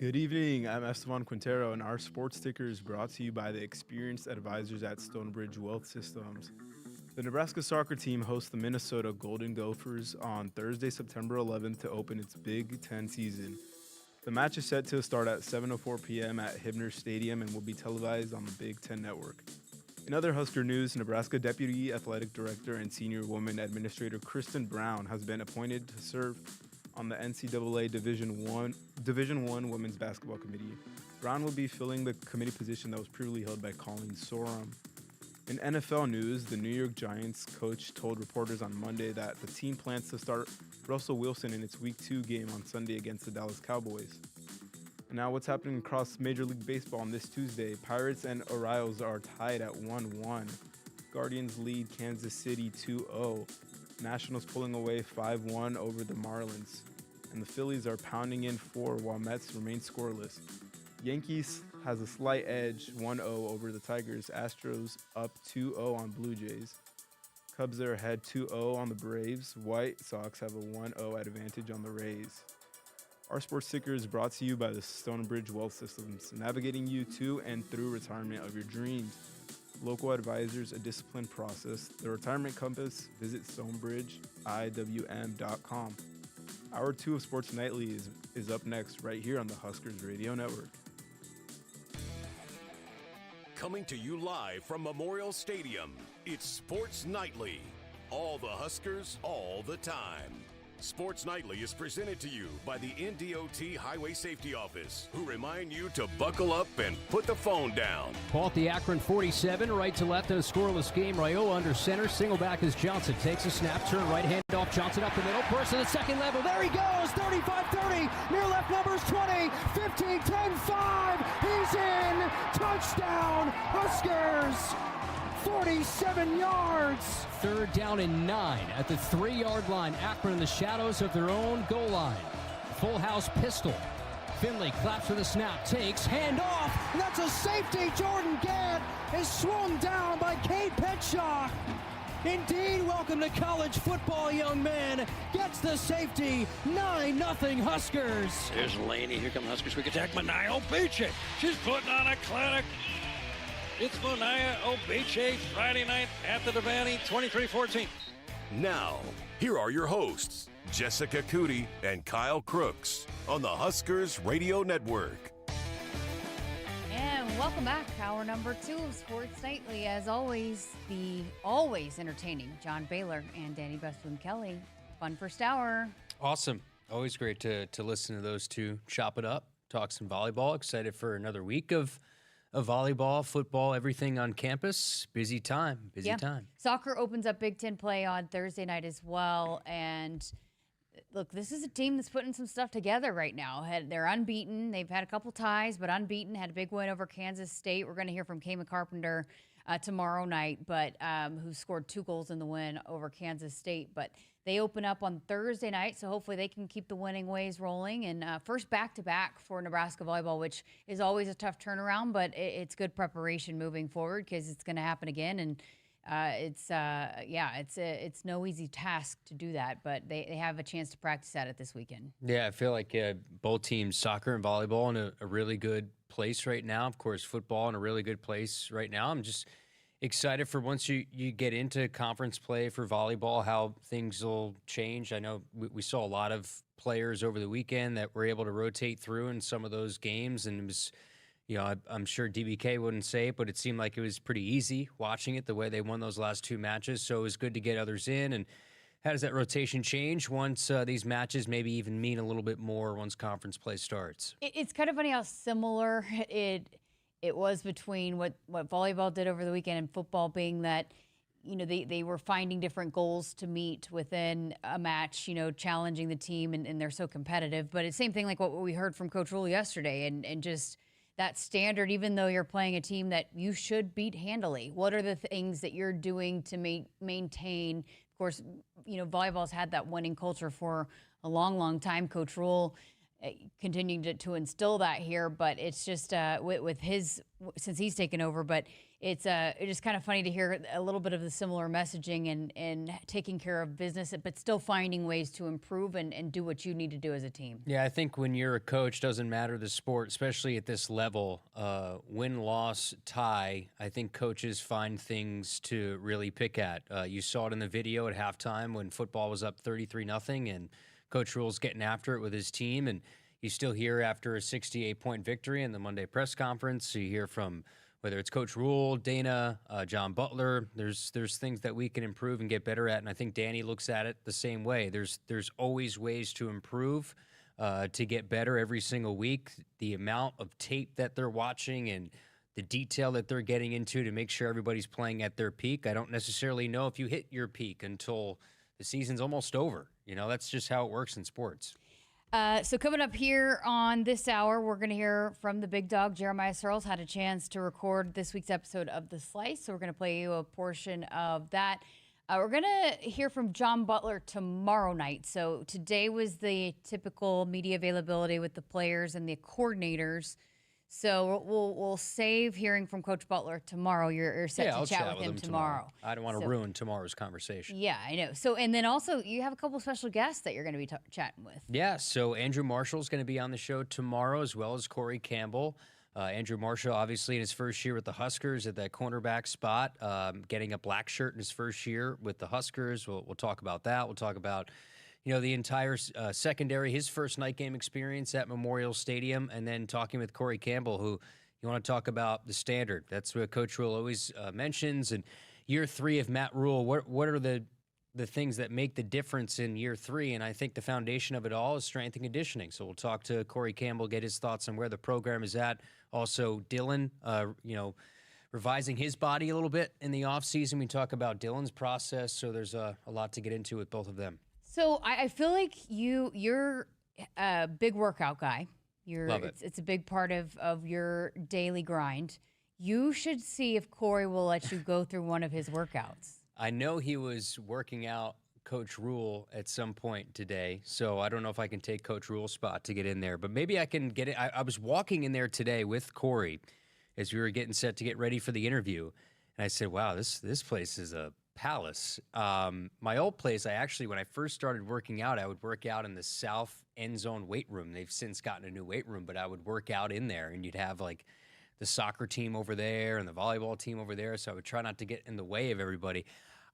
Good evening. I'm Esteban Quintero, and our sports ticker is brought to you by the experienced advisors at Stonebridge Wealth Systems. The Nebraska soccer team hosts the Minnesota Golden Gophers on Thursday, September 11th to open its Big Ten season. The match is set to start at 7:04 p.m. at Hibner Stadium and will be televised on the Big Ten Network. In other Husker news, Nebraska Deputy Athletic Director and Senior Woman Administrator Kristen Brown has been appointed to serve on the NCAA Division I Women's Basketball Committee. Brown will be filling the committee position that was previously held by Colleen Sorum. In NFL news, the New York Giants coach told reporters on Monday that the team plans to start Russell Wilson in its Week 2 game on Sunday against the Dallas Cowboys. And now what's happening across Major League Baseball on this Tuesday? Pirates and Orioles are tied at 1-1. Guardians lead Kansas City 2-0. Nationals pulling away 5-1 over the Marlins. And the Phillies are pounding in 4 while Mets remain scoreless. Yankees has a slight edge 1-0 over the Tigers. Astros up 2-0 on Blue Jays. Cubs are ahead 2-0 on the Braves. White Sox have a 1-0 advantage on the Rays. Our sports ticker is brought to you by the Stonebridge Wealth Systems, navigating you to and through retirement of your dreams. Local advisors, a disciplined process. The Retirement Compass, visit stonebridgeiwm.com. Hour 2 of Sports Nightly is up next right here on the Huskers Radio Network. Coming to you live from Memorial Stadium, it's Sports Nightly. All the Huskers, all the time. Sports Nightly is presented to you by the NDOT Highway Safety Office, who remind you to buckle up and put the phone down. Ball at the Akron 47, right to left in a scoreless game. Raiola under center, single back as Johnson takes a snap, turn right hand off, Johnson up the middle, burst to the second level. There he goes, 35-30, near left numbers 20, 15, 10, 5. He's in, touchdown, Huskers. 47 yards. Third down and 9 at the 3-yard line. Akron in the shadows of their own goal line. Full house pistol. Finley claps for the snap, takes, hand off, and that's a safety. Jordan Gadd is swung down by Cade Petshaw. Indeed, welcome to college football, young man. Gets the safety, 9-0 Huskers. There's Laney, here come Huskers, quick attack, Mania Obeche. She's putting on a clinic. It's Mania Obeche, Friday night at the Devaney, 23-14. Now, here are your hosts, Jessica Coody and Kyle Crooks, on the Huskers Radio Network. And welcome back. Hour number 2 of Sports Nightly. As always, the always entertaining John Baylor and Danny Bestwin-Kelly. Fun first hour. Awesome. Always great to listen to those two chop it up, talk some volleyball. Excited for another week of volleyball, football, everything on campus. Busy time. Time. Soccer opens up Big Ten play on Thursday night as well. And look, this is a team that's putting some stuff together right now. They're unbeaten. They've had a couple ties, but unbeaten. Had a big win over Kansas State. We're going to hear from Kamen Carpenter tomorrow night, but who scored 2 goals in the win over Kansas State. But they open up on Thursday night, so hopefully they can keep the winning ways rolling. And first back-to-back for Nebraska volleyball, which is always a tough turnaround, but it's good preparation moving forward because it's going to happen again. And it's no easy task to do that, but they have a chance to practice at it this weekend. Yeah, I feel like both teams, soccer and volleyball, in a really good place right now. Of course, football in a really good place right now. I'm just excited for once you get into conference play for volleyball, how things will change. I know we saw a lot of players over the weekend that were able to rotate through in some of those games, and it was, I'm sure DBK wouldn't say it, but it seemed like it was pretty easy watching it the way they won those last 2 matches. So it was good to get others in. And how does that rotation change once these matches maybe even mean a little bit more once conference play starts? It's kind of funny how similar it was between what volleyball did over the weekend and football, being that, they were finding different goals to meet within a match, challenging the team, and they're so competitive. But it's the same thing like what we heard from Coach Rule yesterday, and just that standard, even though you're playing a team that you should beat handily. What are the things that you're doing to maintain? Of course, volleyball's had that winning culture for a long, long time. Coach Rule continuing to instill that here, but it's just with his, since he's taken over, but it's just kind of funny to hear a little bit of the similar messaging and taking care of business, but still finding ways to improve and do what you need to do as a team. Yeah, I think when you're a coach, doesn't matter the sport, especially at this level, win, loss, tie, I think coaches find things to really pick at. You saw it in the video at halftime when football was up 33-0 and Coach Rule's getting after it with his team. And you still hear after a 68-point victory in the Monday press conference, you hear from whether it's Coach Rule, Dana, John Butler, there's things that we can improve and get better at. And I think Danny looks at it the same way. There's always ways to improve, to get better every single week. The amount of tape that they're watching and the detail that they're getting into to make sure everybody's playing at their peak. I don't necessarily know if you hit your peak until the season's almost over. You know, that's just how it works in sports. So coming up here on this hour, we're going to hear from the big dog. Jeremiah Sirles had a chance to record this week's episode of The Slice, so we're going to play you a portion of that. We're going to hear from John Butler tomorrow night. So today was the typical media availability with the players and the coordinators. So we'll save hearing from Coach Butler tomorrow. You're set to chat with him tomorrow. I don't want to ruin tomorrow's conversation. Yeah, I know. So, and then also you have a couple special guests that you're going to be chatting with. Yeah, so Andrew Marshall's going to be on the show tomorrow, as well as Corey Campbell. Andrew Marshall, obviously, in his first year with the Huskers at that cornerback spot, getting a black shirt in his first year with the Huskers. We'll talk about that. We'll talk about the entire secondary, his first night game experience at Memorial Stadium, and then talking with Corey Campbell, who you want to talk about the standard. That's what Coach Rule always mentions. And year 3 of Matt Rule, what are the things that make the difference in year 3? And I think the foundation of it all is strength and conditioning. So we'll talk to Corey Campbell, get his thoughts on where the program is at. Also, Dylan, revising his body a little bit in the offseason. We talk about Dylan's process. So there's a lot to get into with both of them. So I feel like you're a big workout guy. Love it. It's a big part of your daily grind. You should see if Corey will let you go through one of his workouts. I know he was working out Coach Rule at some point today, so I don't know if I can take Coach Rule's spot to get in there, but maybe I can get it. I was walking in there today with Corey as we were getting set to get ready for the interview, and I said, wow, this place is a palace. My old place, when I first started working out, I would work out in the south end zone weight room. They've since gotten a new weight room, but I would work out in there, and you'd have like the soccer team over there and the volleyball team over there. So I would try not to get in the way of everybody.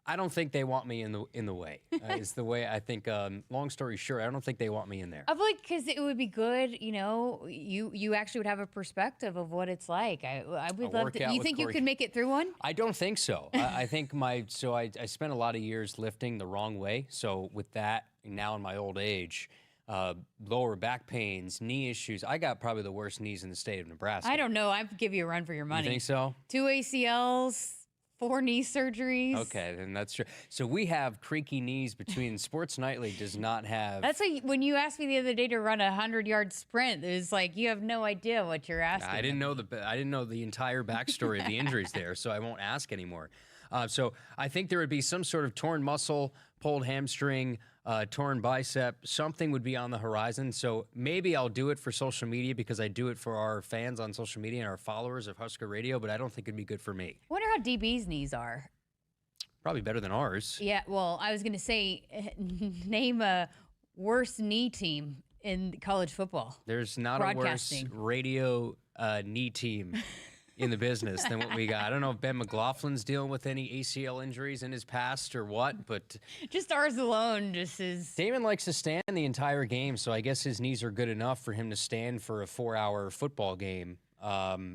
I don't think they want me in the way. It's the way I think. Long story short, I don't think they want me in there. I feel like because it would be good, you actually would have a perspective of what it's like. I would love to. You think you could make it through one? I don't think so. I think I spent a lot of years lifting the wrong way. So with that, now in my old age, lower back pains, knee issues. I got probably the worst knees in the state of Nebraska. I don't know. I'd give you a run for your money. You think so? 2 ACLs. 4 knee surgeries. Okay, then that's true. So we have creaky knees between Sports Nightly does not have. That's like when you asked me the other day to run a 100-yard sprint. It was like you have no idea what you're asking. I didn't know the entire backstory of the injuries there, so I won't ask anymore. So I think there would be some sort of torn muscle, pulled hamstring, torn bicep. Something would be on the horizon. So maybe I'll do it for social media because I do it for our fans on social media and our followers of Husker Radio, but I don't think it'd be good for me. I wonder how DB's knees are. Probably better than ours. Yeah, well, I was going to say, name a worse knee team in college football. There's not a worse radio knee team in the business than what we got. I don't know if Ben McLaughlin's dealing with any ACL injuries in his past or what, but just ours alone just is. Damon likes to stand the entire game, so I guess his knees are good enough for him to stand for a 4-hour football game.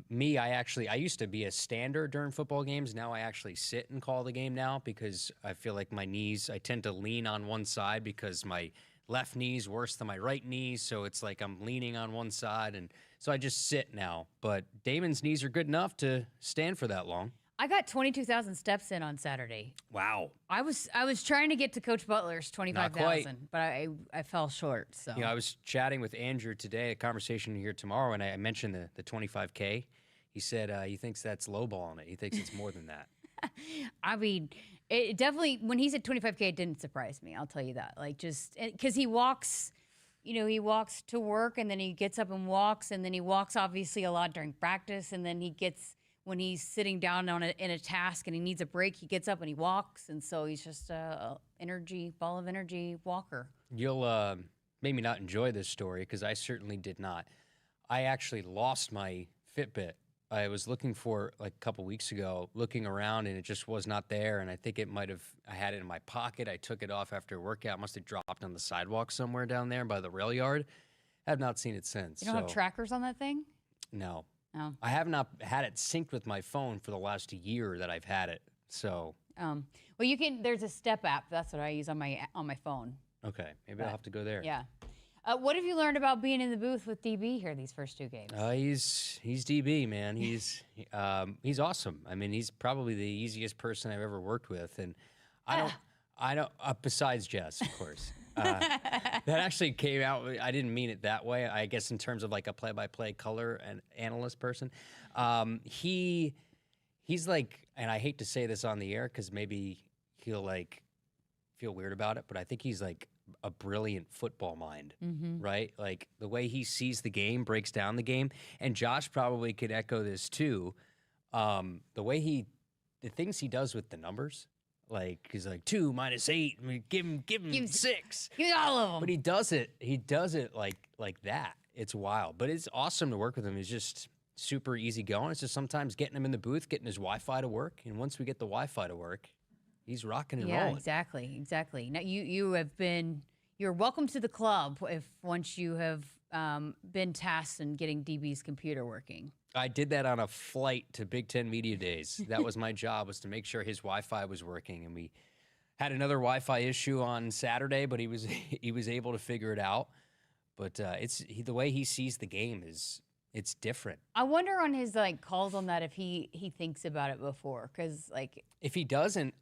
Me, I used to be a stander during football games. Now I actually sit and call the game now because I feel like my knees, I tend to lean on one side because my left knee's worse than my right knee, so it's like I'm leaning on one side, and so I just sit now. But Damon's knees are good enough to stand for that long. I got 22,000 steps in on Saturday. Wow. I was trying to get to Coach Butler's 25,000, but I fell short. So I was chatting with Andrew today, a conversation here tomorrow, and I mentioned the 25K. He said he thinks that's lowballing it. He thinks it's more than that. I mean, it definitely, when he said 25K, it didn't surprise me. I'll tell you that. Like, just because he walks, he walks to work and then he gets up and walks, and then he walks obviously a lot during practice, and then he gets, when he's sitting down in a task and he needs a break, he gets up and he walks. And so he's just a ball of energy walker. You'll maybe not enjoy this story because I certainly did not. I actually lost my Fitbit. I was looking for like a couple weeks ago, looking around, and it just was not there. And I think I had it in my pocket. I took it off after a workout. Must have dropped on the sidewalk somewhere down there by the rail yard. Have not seen it since. You don't have trackers on that thing? No. Oh. I have not had it synced with my phone for the last year that I've had it. So. Well, you can. There's a Step app. That's what I use on my phone. Okay, maybe I'll have to go there. Yeah. What have you learned about being in the booth with DB here these first 2 games? He's DB, man. He's awesome. I mean, he's probably the easiest person I've ever worked with, and I don't. Besides Jess, of course. That actually came out. I didn't mean it that way. I guess in terms of like a play-by-play color and analyst person, he's like, and I hate to say this on the air because maybe he'll like feel weird about it, but I think he's like a brilliant football mind, right? Like the way he sees the game, breaks down the game, and Josh probably could echo this too. The things he does with the numbers, like he's like 2 minus 8. I mean, give him 6. Give me all of them. But he does it like that. It's wild, but it's awesome to work with him. He's just super easy going. It's just sometimes getting him in the booth, getting his Wi-Fi to work, and once we get the Wi-Fi to work, he's rocking and rolling. Yeah, exactly. Now you're welcome to the club once you have been tasked in getting DB's computer working. I did that on a flight to Big Ten Media Days. That was my job, was to make sure his Wi-Fi was working. And we had another Wi-Fi issue on Saturday, but he was able to figure it out. But the way he sees the game it's different. I wonder on his like calls on that if he thinks about it before, because like if he doesn't,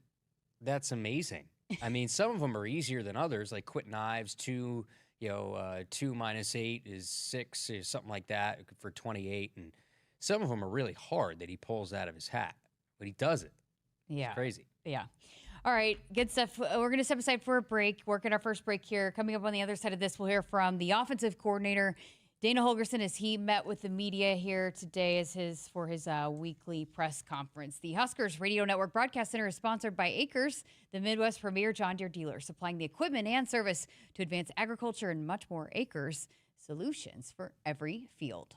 that's amazing. I mean, some of them are easier than others, like quit knives. 2 minus 8 is 6 or something like that for 28. And some of them are really hard that he pulls out of his hat, but he does it. Yeah. It's crazy. Yeah. All right, good stuff. We're going to step aside for a break, work at our first break here. Coming up on the other side of this, we'll hear from the offensive coordinator, Dana Holgorsen, as he met with the media here today for his weekly press conference. The Huskers Radio Network Broadcast Center is sponsored by Akrs, the Midwest premier John Deere dealer, supplying the equipment and service to advance agriculture and much more. Akrs, solutions for every field.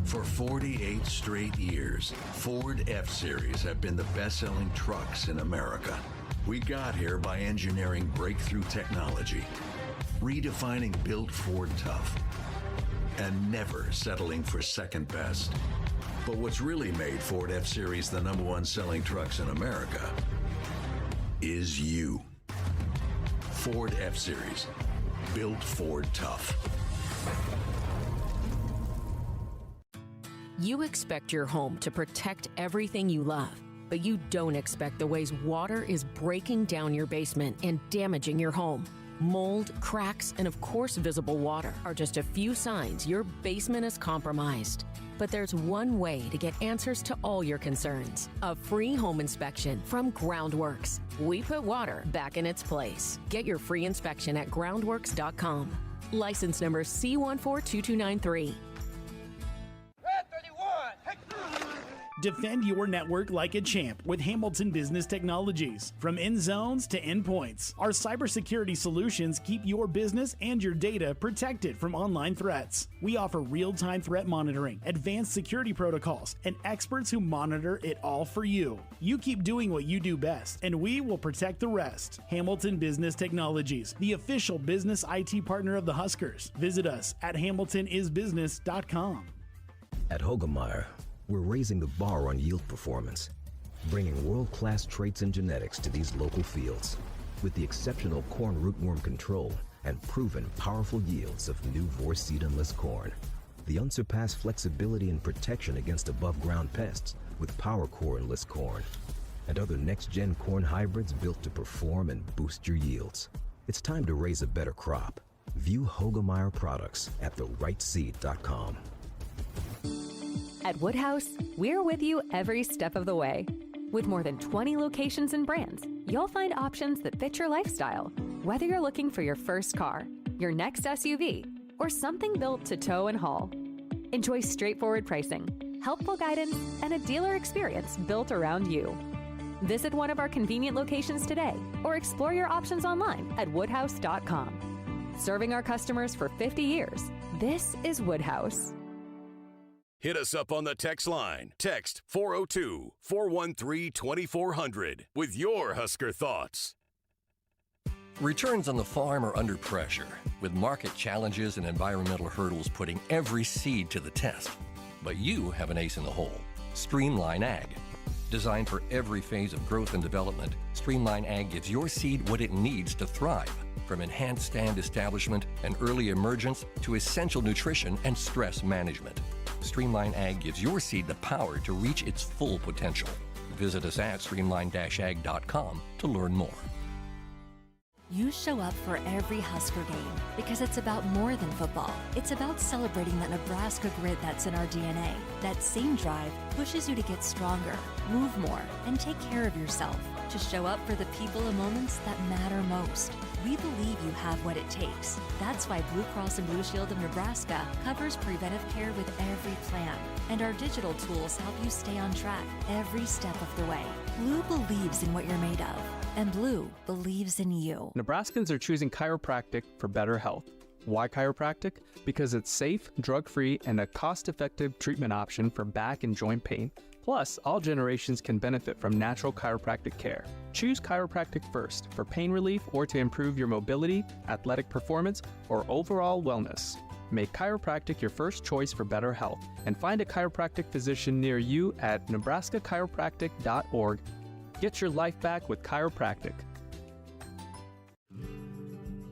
For 48 straight years, Ford F-Series have been the best-selling trucks in America. We got here by engineering breakthrough technology, redefining built Ford tough, and never settling for second best. But what's really made Ford F-Series the #1 selling trucks in America is you. Ford F-Series, built Ford tough. You expect your home to protect everything you love, but you don't expect the ways water is breaking down your basement and damaging your home. Mold, cracks, and of course visible water are just a few signs your basement is compromised. But there's one way to get answers to all your concerns. A free home inspection from Groundworks. We put water back in its place. Get your free inspection at groundworks.com. License number C142293. Defend your network like a champ with Hamilton Business Technologies. From end zones to endpoints, our cybersecurity solutions keep your business and your data protected from online threats. We offer real-time threat monitoring, advanced security protocols, and experts who monitor it all for you. You keep doing what you do best, and we will protect the rest. Hamilton Business Technologies, the official business IT partner of the Huskers. Visit us at hamiltonisbusiness.com. At Hogemeyer, we're raising the bar on yield performance, bringing world-class traits and genetics to these local fields with the exceptional corn rootworm control and proven powerful yields of new Vorceed-enless corn. The unsurpassed flexibility and protection against above-ground pests with PowerCore-enless corn and other next-gen corn hybrids built to perform and boost your yields. It's time to raise a better crop. View Hogemeyer products at therightseed.com. At Woodhouse, we're with you every step of the way. With more than 20 locations and brands, you'll find options that fit your lifestyle. Whether you're looking for your first car, your next SUV, or something built to tow and haul. Enjoy straightforward pricing, helpful guidance, and a dealer experience built around you. Visit one of our convenient locations today or explore your options online at woodhouse.com. Serving our customers for 50 years, this is Woodhouse. Hit us up on the text line. Text 402-413-2400 with your Husker thoughts. Returns on the farm are under pressure, with market challenges and environmental hurdles putting every seed to the test. But you have an ace in the hole, Streamline Ag. Designed for every phase of growth and development, Streamline Ag gives your seed what it needs to thrive, from enhanced stand establishment and early emergence to essential nutrition and stress management. Streamline Ag gives your seed the power to reach its full potential. Visit us at streamline-ag.com to learn more. You show up for every Husker game because it's about more than football. It's about celebrating that Nebraska grit that's in our DNA. That same drive pushes you to get stronger, move more, and take care of yourself. To show up for the people and moments that matter most. We believe you have what it takes. That's why Blue Cross and Blue Shield of Nebraska covers preventive care with every plan. And our digital tools help you stay on track every step of the way. Blue believes in what you're made of. And Blue believes in you. Nebraskans are choosing chiropractic for better health. Why chiropractic? Because it's safe, drug-free, and a cost-effective treatment option for back and joint pain. Plus, all generations can benefit from natural chiropractic care. Choose chiropractic first for pain relief or to improve your mobility, athletic performance, or overall wellness. Make chiropractic your first choice for better health and find a chiropractic physician near you at nebraskachiropractic.org. Get your life back with chiropractic.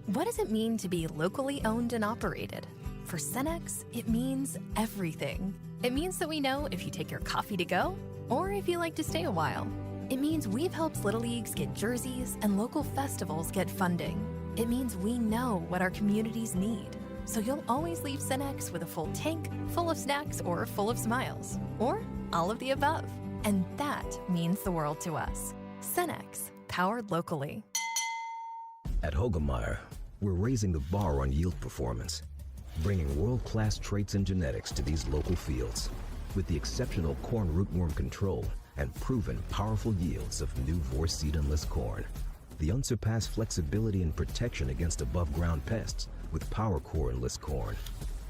What does it mean to be locally owned and operated? For Cenex, it means everything. It means that we know if you take your coffee to go or if you like to stay a while. It means we've helped Little Leagues get jerseys and local festivals get funding. It means we know what our communities need. So you'll always leave Cenex with a full tank, full of snacks, or full of smiles. Or all of the above. And that means the world to us. Cenex, powered locally. At Holgorsen, we're raising the bar on yield performance, bringing world-class traits and genetics to these local fields with the exceptional corn rootworm control and proven powerful yields of new Vorceed Enlist corn. The unsurpassed flexibility and protection against above-ground pests with PowerCore Enlist corn,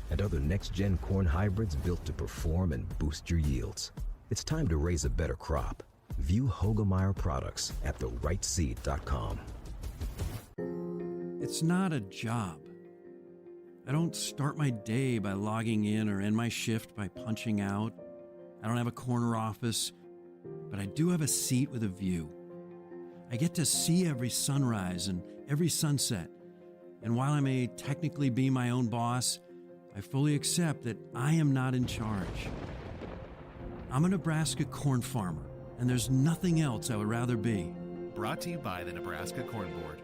and other next-gen corn hybrids built to perform and boost your yields. It's time to raise a better crop. View Holgorsen products at therightseed.com. It's not a job. I don't start my day by logging in or end my shift by punching out. I don't have a corner office, but I do have a seat with a view. I get to see every sunrise and every sunset. And while I may technically be my own boss, I fully accept that I am not in charge. I'm a Nebraska corn farmer, and there's nothing else I would rather be. Brought to you by the Nebraska Corn Board.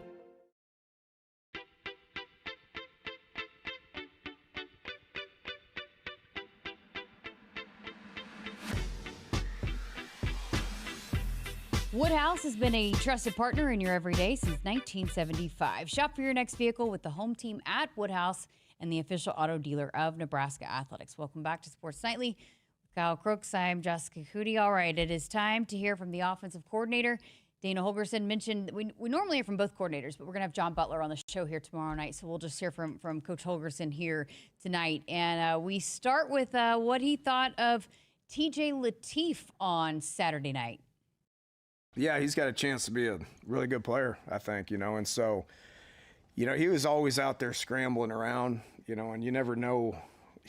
Woodhouse has been a trusted partner in your everyday since 1975. Shop for your next vehicle with the home team at Woodhouse and the official auto dealer of Nebraska Athletics. Welcome back to Sports Nightly with Kyle Crooks. I'm Jessica Coody. All right, it is time to hear from the offensive coordinator. Dana Holgorsen mentioned we normally hear from both coordinators, but we're going to have John Butler on the show here tomorrow night, so we'll just hear from Coach Holgorsen here tonight. And we start with what he thought of TJ Lateef on Saturday night. Yeah, he's got a chance to be a really good player, I think, and so, he was always out there scrambling around, and you never know,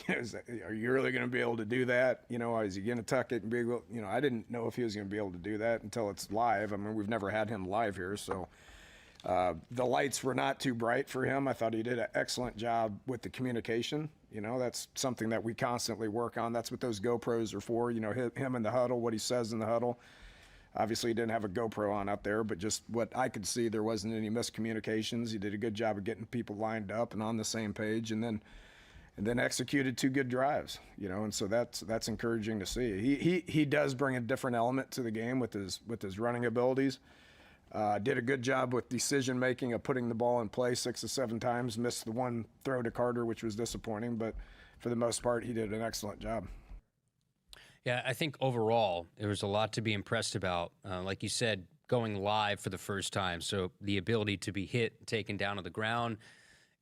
are you really going to be able to do that? Is he going to tuck it and be able, I didn't know if he was going to be able to do that until it's live. I mean, we've never had him live here, so the lights were not too bright for him. I thought he did an excellent job with the communication. That's something that we constantly work on. That's what those GoPros are for, him in the huddle, what he says in the huddle. Obviously, he didn't have a GoPro on out there, but just what I could see, there wasn't any miscommunications. He did a good job of getting people lined up and on the same page, and then executed 2 good drives, and so that's encouraging to see. He does bring a different element to the game with his running abilities. Did a good job with decision making of putting the ball in play 6 to 7 times. Missed the one throw to Carter, which was disappointing, but for the most part, he did an excellent job. Yeah, I think overall there was a lot to be impressed about. Like you said, going live for the first time. So the ability to be hit, taken down to the ground,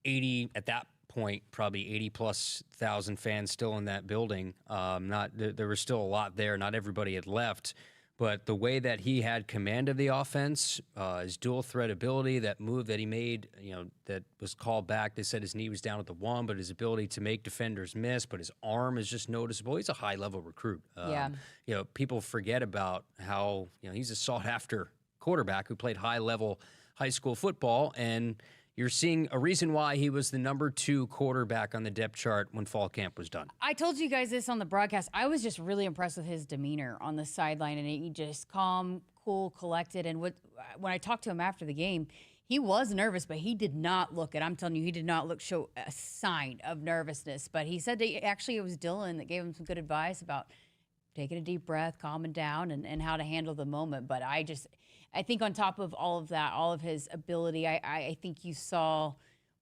80 at that point, probably 80+ thousand fans still in that building. There was still a lot there. Not everybody had left. But the way that he had command of the offense, his dual threat ability, that move that he made, that was called back. They said his knee was down at the one, but his ability to make defenders miss, but his arm is just noticeable. He's a high-level recruit. People forget about how, he's a sought-after quarterback who played high-level high school football, and you're seeing a reason why he was the number 2 quarterback on the depth chart when fall camp was done. I told you guys this on the broadcast. I was just really impressed with his demeanor on the sideline, and he just calm, cool, collected. And when I talked to him after the game, he was nervous, but he did not look it. I'm telling you, he did not show a sign of nervousness. But he said that actually it was Dylan that gave him some good advice about taking a deep breath, calming down, and how to handle the moment. But I think on top of all of that, all of his ability, I think you saw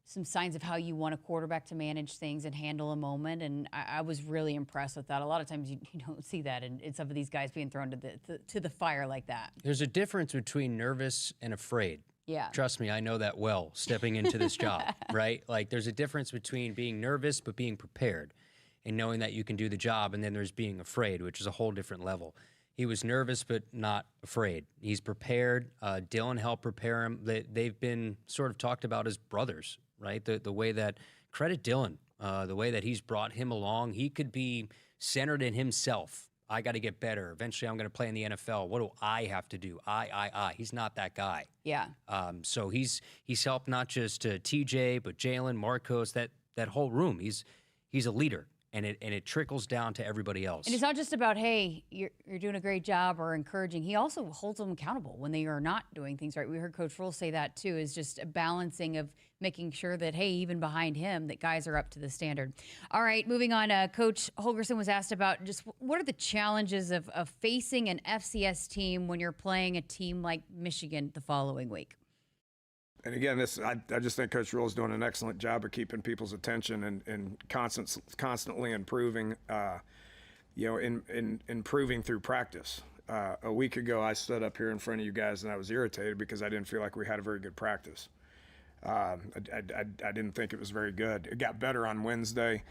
some signs of how you want a quarterback to manage things and handle a moment, and I was really impressed with that. A lot of times you don't see that in some of these guys being thrown to the fire like that. There's a difference between nervous and afraid. Yeah. Trust me, I know that well, stepping into this job, right? Like, there's a difference between being nervous but being prepared and knowing that you can do the job, and then there's being afraid, which is a whole different level. He was nervous but not afraid. He's prepared. Dylan helped prepare him. They've been sort of talked about as brothers, right? The way that, credit Dylan, the way that he's brought him along. He could be centered in himself. I got to get better. Eventually, I'm going to play in the NFL. What do I have to do? I. He's not that guy. Yeah. So he's helped not just TJ, but Jalen, Marcos, that whole room. He's a leader. And it trickles down to everybody else. And it's not just about, hey, you're doing a great job or encouraging. He also holds them accountable when they are not doing things right. We heard Coach Rule say that, too, is just a balancing of making sure that, hey, even behind him, that guys are up to the standard. All right, moving on. Coach Holgorsen was asked about just what are the challenges of facing an FCS team when you're playing a team like Michigan the following week? And again, I just think Coach Rule is doing an excellent job of keeping people's attention and constantly improving, improving through practice. A week ago, I stood up here in front of you guys and I was irritated because I didn't feel like we had a very good practice. I didn't think it was very good. It got better on Wednesday.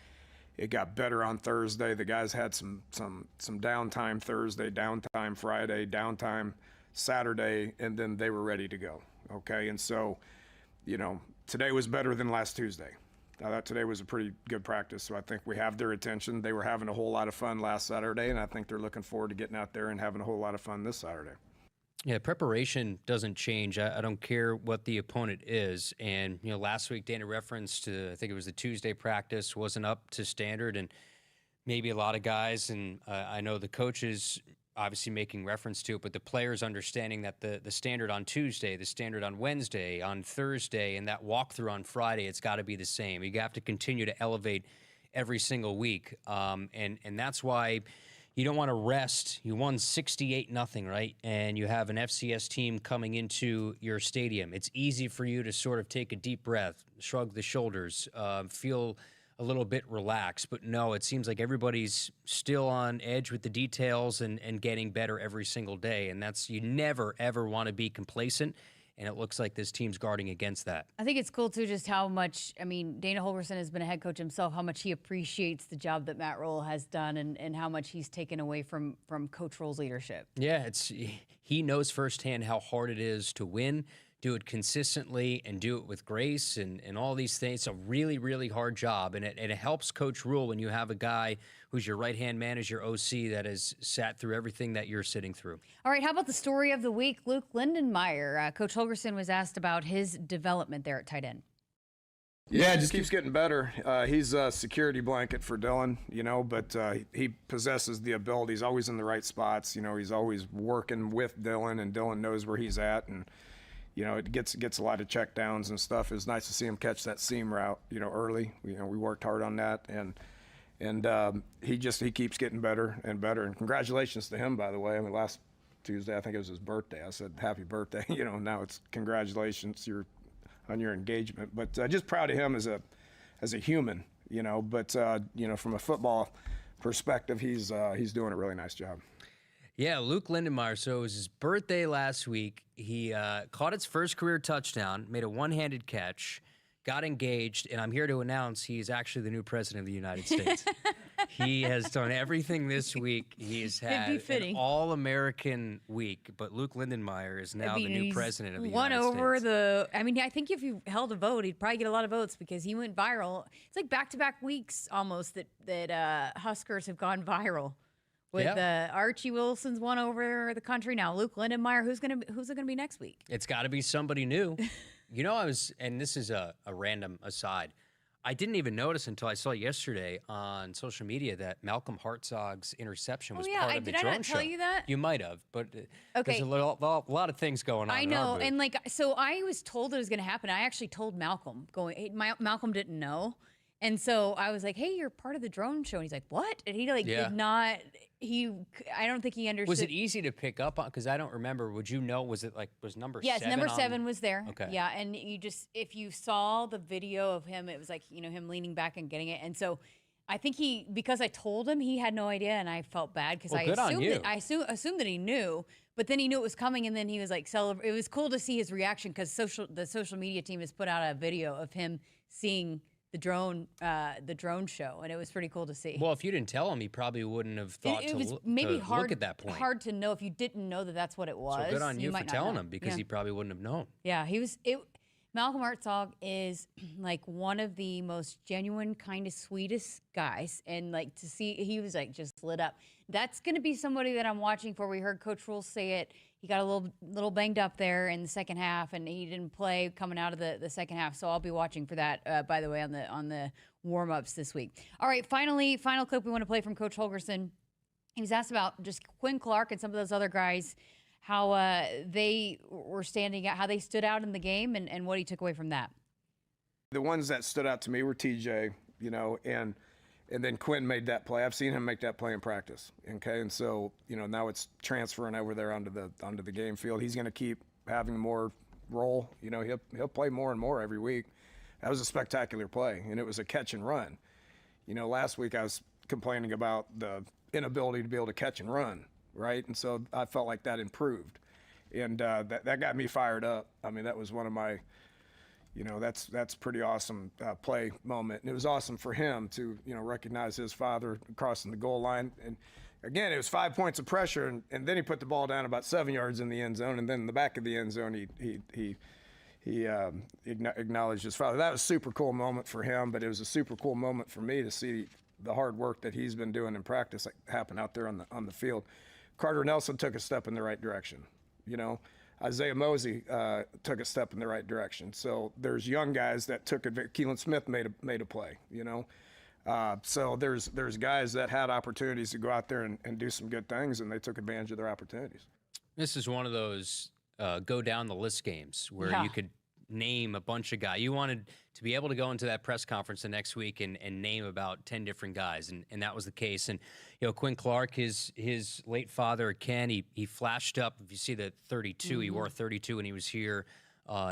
It got better on Thursday. The guys had some downtime Thursday, downtime Friday, downtime Saturday, and then they were ready to go. Okay, and so, today was better than last Tuesday. I thought today was a pretty good practice, so I think we have their attention. They were having a whole lot of fun last Saturday, and I think they're looking forward to getting out there and having a whole lot of fun this Saturday. Yeah, preparation doesn't change. I don't care what the opponent is. And, last week Dana referenced to, I think it was the Tuesday practice, wasn't up to standard, and maybe a lot of guys, and I know the coaches obviously making reference to it, but the players understanding that the standard on Tuesday, the standard on Wednesday, on Thursday, and that walkthrough on Friday, it's got to be the same. You have to continue to elevate every single week. And that's why you don't want to rest. You won 68-0, right? And you have an FCS team coming into your stadium. It's easy for you to sort of take a deep breath, shrug the shoulders, feel a little bit relaxed. But no, it seems like everybody's still on edge with the details and getting better every single day. And you never, ever want to be complacent. And it looks like this team's guarding against that. I think it's cool, too, just how much, Dana Holgorsen has been a head coach himself, how much he appreciates the job that Matt Rule has done and how much he's taken away from Coach Rule's leadership. Yeah, he knows firsthand how hard it is to win, do it consistently, and do it with grace and all these things. It's a really, really hard job, and it helps Coach Rule when you have a guy who's your right-hand man, is your OC, that has sat through everything that you're sitting through. All right, how about the story of the week? Luke Lindenmeyer. Coach Holgorsen was asked about his development there at tight end. Yeah, it just keeps getting better. He's a security blanket for Dylan, but he possesses the ability. He's always in the right spots. He's always working with Dylan, and Dylan knows where he's at, and it gets a lot of check downs and stuff. It was nice to see him catch that seam route, early. We worked hard on that, and he keeps getting better and better. And congratulations to him, by the way. Last Tuesday, I think it was his birthday. I said, happy birthday. Now it's congratulations on your engagement. But just proud of him as a human, but from a football perspective, he's doing a really nice job. Yeah, Luke Lindenmeyer. So it was his birthday last week. He caught his first career touchdown, made a one-handed catch, got engaged, and I'm here to announce he's actually the new president of the United States. He has done everything this week. He's had an all-American week, but Luke Lindenmeyer is now the new president of the United States. Won over I think if you held a vote, he'd probably get a lot of votes because he went viral. It's like back-to-back weeks almost that Huskers have gone viral. With Archie Wilson's won over the country now. Luke Lindenmeyer, who's it gonna be next week? It's got to be somebody new. You know, and this is a random aside. I didn't even notice until I saw yesterday on social media that Malcolm Hartzog's interception was part of the drone show. Did I not tell you that? You might have, but okay. There's a lot of things going on. I know, and so I was told it was going to happen. I actually told Malcolm. Malcolm didn't know, and so I was like, "Hey, you're part of the drone show," and he's like, "What?" And he did not. I don't think he understood. Was it easy to pick up on? Because I don't remember. Would you know? Was it was number 7? Yes, number 7 was there. Okay. Yeah, and if you saw the video of him, it was like, him leaning back and getting it. And so I think because I told him, he had no idea, and I felt bad because I assumed that he knew, but then he knew it was coming, and then he was like, it was cool to see his reaction because the social media team has put out a video of him seeing the drone show, and it was pretty cool to see. Well, if you didn't tell him, he probably wouldn't have thought it was to maybe look at that point. Hard to know if you didn't know that that's what it was. So good on you for telling him because he probably wouldn't have known. Yeah, Malcolm Hartzog is like one of the most genuine, kindest, sweetest guys, and to see he was just lit up. That's going to be somebody that I'm watching for. We heard Coach Rule say it. He got a little banged up there in the second half, and he didn't play coming out of the second half. So I'll be watching for that. By the way, on the warm-ups this week. All right, final clip we want to play from Coach Holgorsen. He was asked about just Quinn Clark and some of those other guys, how they were standing out, how they stood out in the game, and what he took away from that. The ones that stood out to me were TJ, and then Quinn made that play. I've seen him make that play in practice. Okay, and so now it's transferring over there onto the game field. He's going to keep having more role. He'll play more and more every week. That was a spectacular play, and it was a catch and run. Last week I was complaining about the inability to be able to catch and run, right? And so I felt like that improved, and that got me fired up. I mean, that was one of my. That's pretty awesome play moment. And it was awesome for him to, recognize his father crossing the goal line. And again, it was 5 points of pressure, and then he put the ball down about 7 yards in the end zone, and then in the back of the end zone, he acknowledged his father. That was a super cool moment for him, but it was a super cool moment for me to see the hard work that he's been doing in practice happen out there on the field. Carter Nelson took a step in the right direction, Isaiah Mosey took a step in the right direction. So there's young guys that took advantage. Keelan Smith made a play, So there's guys that had opportunities to go out there and do some good things, and they took advantage of their opportunities. This is one of those go down the list games where you could name a bunch of guys. You wanted to be able to go into that press conference the next week and name about 10 different guys, and that was the case. And Quinn Clark, his late father Ken, he flashed up. If you see the 32, he wore 32 when he was here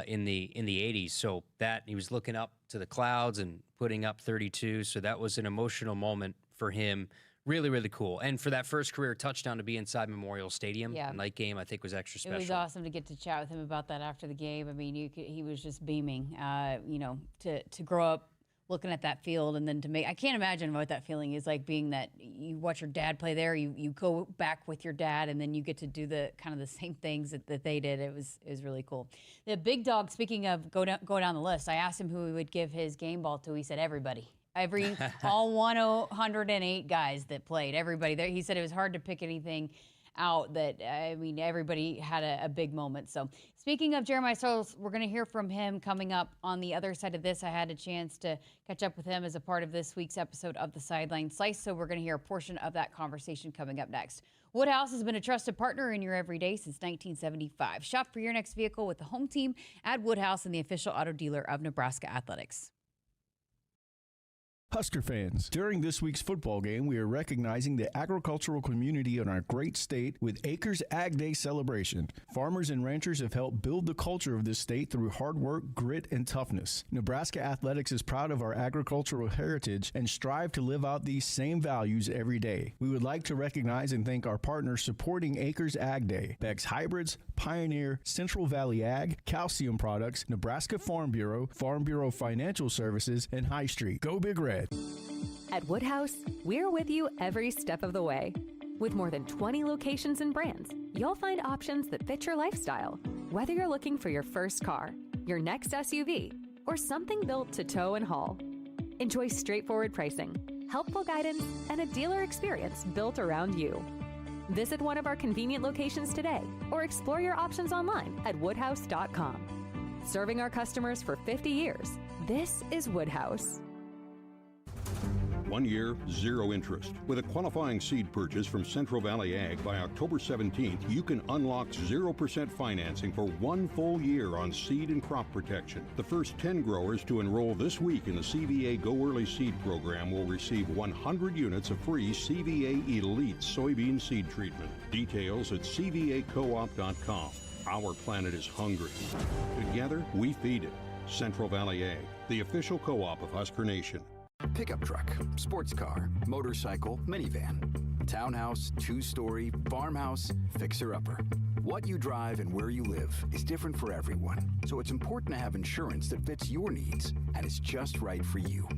in the 80s. So that he was looking up to the clouds and putting up 32. So that was an emotional moment for him. Really, really cool. And for that first career touchdown to be inside Memorial Stadium, night game, I think was extra special. It was awesome to get to chat with him about that after the game. I mean, he was just beaming, to grow up looking at that field and then to make, I can't imagine what that feeling is like, being that you watch your dad play there, you go back with your dad, and then you get to do the kind of the same things that they did. It was really cool. The big dog, speaking of go down the list, I asked him who he would give his game ball to. He said everybody. All 108 guys that played, everybody there. He said it was hard to pick anything out that, everybody had a big moment. So speaking of Jeremiah Sirles, we're going to hear from him coming up on the other side of this. I had a chance to catch up with him as a part of this week's episode of the Sideline Slice. So we're going to hear a portion of that conversation coming up next. Woodhouse has been a trusted partner in your everyday since 1975. Shop for your next vehicle with the home team at Woodhouse and the official auto dealer of Nebraska Athletics. Husker fans, during this week's football game, we are recognizing the agricultural community in our great state with Akrs Ag Day celebration. Farmers and ranchers have helped build the culture of this state through hard work, grit, and toughness. Nebraska Athletics is proud of our agricultural heritage and strive to live out these same values every day. We would like to recognize and thank our partners supporting Akrs Ag Day: Beck's Hybrids, Pioneer, Central Valley Ag, Calcium Products, Nebraska Farm Bureau Financial Services, and High Street. Go Big Red. At Woodhouse, we're with you every step of the way. With more than 20 locations and brands, you'll find options that fit your lifestyle. Whether you're looking for your first car, your next SUV, or something built to tow and haul. Enjoy straightforward pricing, helpful guidance, and a dealer experience built around you. Visit one of our convenient locations today or explore your options online at woodhouse.com. Serving our customers for 50 years, this is Woodhouse. 1 year, 0 interest. With a qualifying seed purchase from Central Valley Ag by October 17th, you can unlock 0% financing for 1 full year on seed and crop protection. The first 10 growers to enroll this week in the CVA Go Early Seed Program will receive 100 units of free CVA Elite soybean seed treatment. Details at cvacoop.com. Our planet is hungry. Together, we feed it. Central Valley Ag, the official co-op of Husker Nation. Pickup truck, sports car, motorcycle, minivan, townhouse, 2-story, farmhouse, fixer-upper. What you drive and where you live is different for everyone, so it's important to have insurance that fits your needs and is just right for you.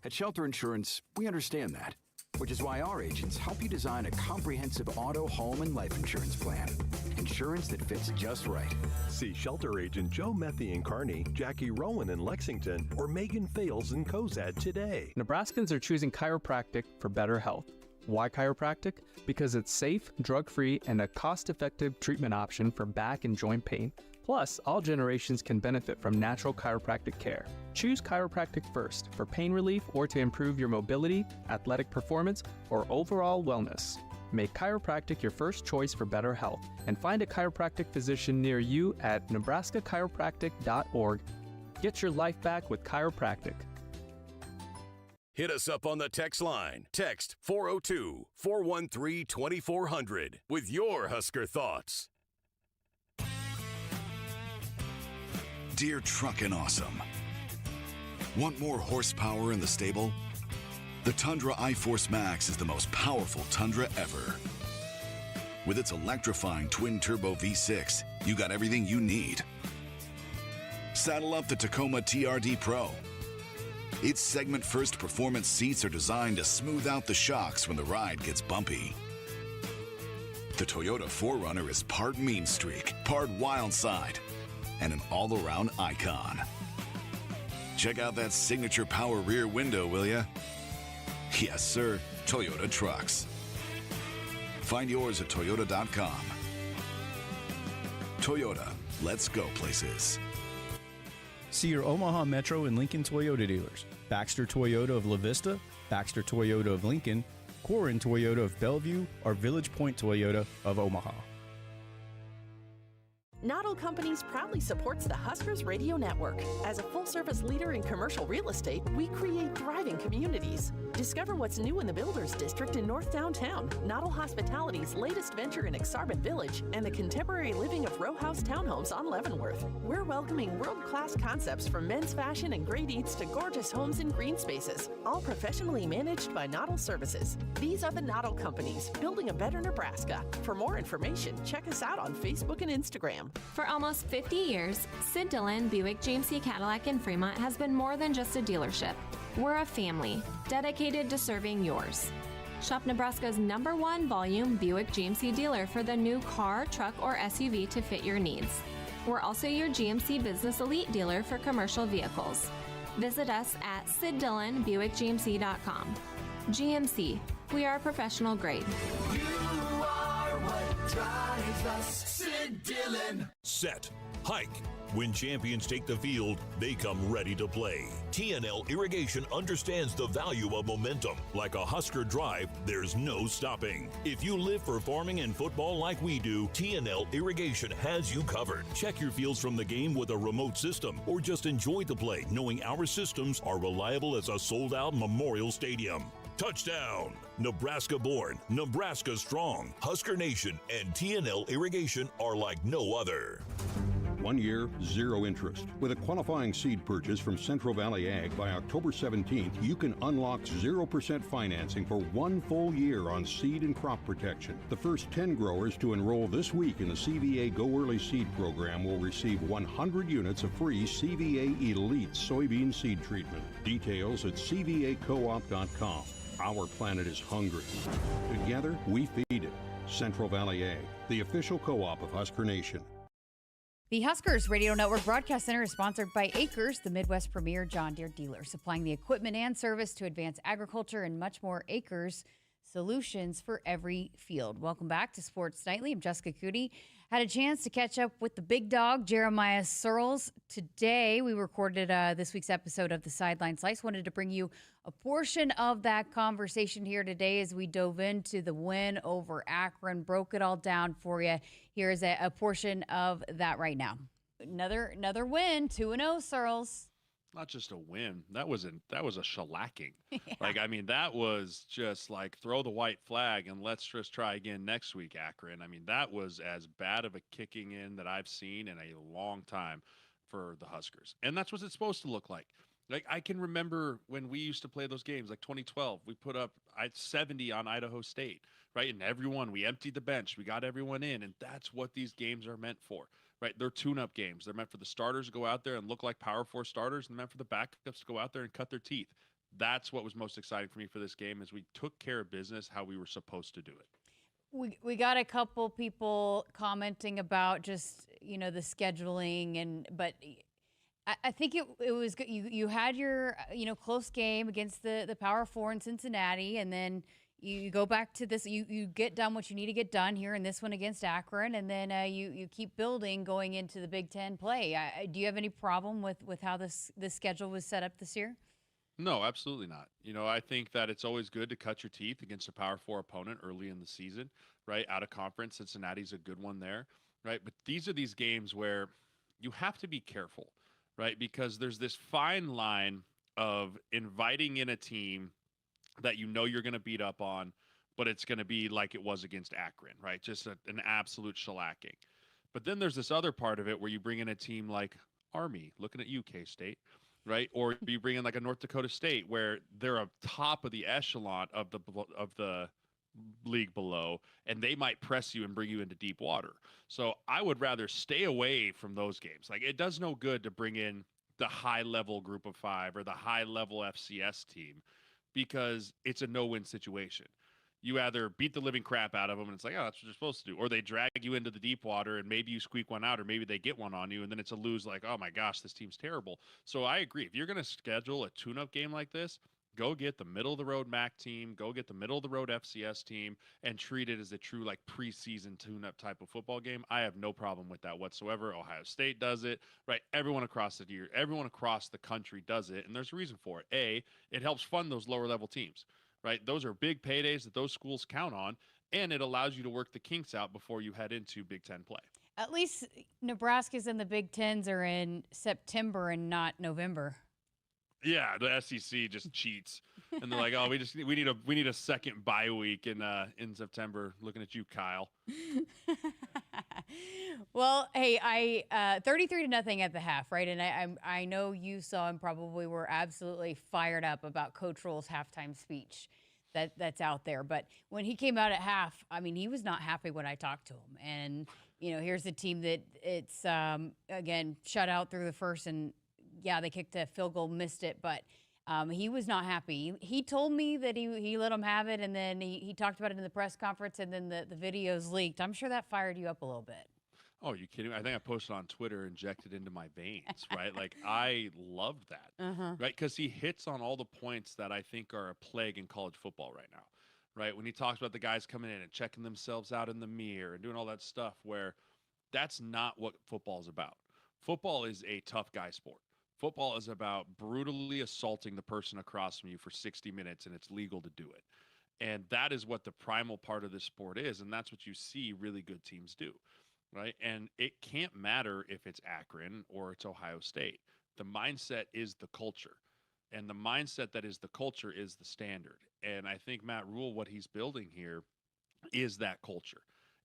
At Shelter Insurance, we understand that, which is why our agents help you design a comprehensive auto, home, and life insurance plan. Insurance that fits just right. See Shelter Agent Joe Methy in Kearney, Jackie Rowan in Lexington, or Megan Fales in Cozad today. Nebraskans are choosing chiropractic for better health. Why chiropractic? Because it's safe, drug-free, and a cost-effective treatment option for back and joint pain. Plus, all generations can benefit from natural chiropractic care. Choose chiropractic first for pain relief or to improve your mobility, athletic performance, or overall wellness. Make chiropractic your first choice for better health and find a chiropractic physician near you at nebraskachiropractic.org. Get your life back with chiropractic. Hit us up on the text line. Text 402-413-2400 with your Husker thoughts. Dear Truckin' Awesome. Want more horsepower in the stable? The Tundra iForce Max is the most powerful Tundra ever. With its electrifying twin-turbo V6, you got everything you need. Saddle up the Tacoma TRD Pro. Its segment-first performance seats are designed to smooth out the shocks when the ride gets bumpy. The Toyota 4Runner is part mean streak, part wild side, and an all-around icon. Check out that signature power rear window, will ya? Yes, sir. Toyota trucks. Find yours at toyota.com. Toyota, let's go places. See your Omaha Metro and Lincoln Toyota dealers. Baxter Toyota of La Vista, Baxter Toyota of Lincoln, Quarren Toyota of Bellevue, or Village Point Toyota of Omaha. Noddle Companies proudly supports the Huskers Radio Network. As a full-service leader in commercial real estate, we create thriving communities. Discover what's new in the Builders District in North Downtown, Noddle Hospitality's latest venture in Aksarben Village, and the contemporary living of row house townhomes on Leavenworth. We're welcoming world-class concepts from men's fashion and great eats to gorgeous homes and green spaces, all professionally managed by Noddle Services. These are the Noddle Companies, building a better Nebraska. For more information, check us out on Facebook and Instagram. For almost 50 years, Sid Dillon Buick GMC Cadillac in Fremont has been more than just a dealership. We're a family, dedicated to serving yours. Shop Nebraska's #1 volume Buick GMC dealer for the new car, truck, or SUV to fit your needs. We're also your GMC Business Elite dealer for commercial vehicles. Visit us at SidDillonBuickGMC.com. GMC, we are professional grade. You are what drives us. Sid and Dylan. Set, hike. When champions take the field, they come ready to play. TNL Irrigation understands the value of momentum. Like a Husker drive, there's no stopping. If you live for farming and football like we do, TNL Irrigation has you covered. Check your fields from the game with a remote system, or just enjoy the play knowing our systems are reliable as a sold-out Memorial Stadium. Touchdown! Nebraska born, Nebraska strong. Husker Nation and TNL Irrigation are like no other. 1 year, 0 interest. With a qualifying seed purchase from Central Valley Ag by October 17th, you can unlock 0% financing for 1 full year on seed and crop protection. The first 10 growers to enroll this week in the CVA Go Early Seed program will receive 100 units of free CVA Elite soybean seed treatment. Details at cvacoop.com. Our planet is hungry. Together, we feed it. Central Valley Ag, the official co-op of Husker Nation. The Huskers Radio Network Broadcast Center is sponsored by Akrs, the Midwest premier John Deere dealer, supplying the equipment and service to advance agriculture and much more. Akrs, solutions for every field. Welcome back to Sports Nightly. I'm Jessica Coody. Had a chance to catch up with the big dog, Jeremiah Sirles. Today, we recorded this week's episode of the Sideline Slice. Wanted to bring you a portion of that conversation here today as we dove into the win over Akron, broke it all down for you. Here's a portion of that right now. Another win, 2-0, Sirles. Not just a win. That was a shellacking. Yeah. Like, I mean, that was just like throw the white flag and let's just try again next week, Akron. I mean, that was as bad of a kicking in that I've seen in a long time for the Huskers. And that's what it's supposed to look like. Like, I can remember when we used to play those games, like 2012, we put up 70 on Idaho State, right? And we emptied the bench. We got everyone in, and that's what these games are meant for. Right, they're tune-up games. They're meant for the starters to go out there and look like Power 4 starters, and meant for the backups to go out there and cut their teeth. That's what was most exciting for me for this game, is we took care of business how we were supposed to do it. We got a couple people commenting about just, the scheduling, but I think it was good. You had your, close game against the Power 4 in Cincinnati, and then you go back to this, you get done what you need to get done here in this one against Akron, and then you keep building going into the Big Ten play. Do you have any problem with how this schedule was set up this year? No, absolutely not. I think that it's always good to cut your teeth against a Power 4 opponent early in the season, right? Out of conference, Cincinnati's a good one there, right? But these are these games where you have to be careful, right? Because there's this fine line of inviting in a team that you're going to beat up on, but it's going to be like it was against Akron, right? Just an absolute shellacking. But then there's this other part of it where you bring in a team like Army, looking at you, K-State, right? Or you bring in like a North Dakota State where they're a top of the echelon of the league below, and they might press you and bring you into deep water. So I would rather stay away from those games. Like, it does no good to bring in the high-level group of 5 or the high-level FCS team, because it's a no-win situation. You either beat the living crap out of them, and it's like, oh, that's what you're supposed to do, or they drag you into the deep water, and maybe you squeak one out, or maybe they get one on you, and then it's a lose, like, oh my gosh, this team's terrible. So I agree. If you're going to schedule a tune-up game like this, go get the middle-of-the-road MAC team, go get the middle-of-the-road FCS team, and treat it as a true, like, preseason tune-up type of football game. I have no problem with that whatsoever. Ohio State does it, right? Everyone across the country does it, and there's a reason for it. It helps fund those lower-level teams, right? Those are big paydays that those schools count on, and it allows you to work the kinks out before you head into Big Ten play. At least Nebraska's and the Big Tens are in September and not November. Yeah, the SEC just cheats, and they're like, "Oh, we need a second bye week in September." Looking at you, Kyle. Well, hey, I 33-0 at the half, right? And I know you saw and probably were absolutely fired up about Coach Roll's halftime speech that's out there. But when he came out at half, I mean, he was not happy when I talked to him. And here's a team that it's again shut out through the first and. Yeah, they kicked a field goal, missed it, but he was not happy. He told me that he let him have it, and then he talked about it in the press conference, and then the videos leaked. I'm sure that fired you up a little bit. Oh, you kidding me? I think I posted on Twitter, injected into my veins, right? Like, I loved that, right? Because he hits on all the points that I think are a plague in college football right now, right? When he talks about the guys coming in and checking themselves out in the mirror and doing all that stuff where That's not what football is about. Football is a tough guy sport. Football is about brutally assaulting the person across from you for 60 minutes, and it's legal to do it. And that is what the primal part of this sport is, and that's what you see really good teams do, right? And it can't matter if it's Akron or it's Ohio State. The mindset is the culture, and the mindset that is the culture is the standard. And I think Matt Rule, what he's building here is that culture.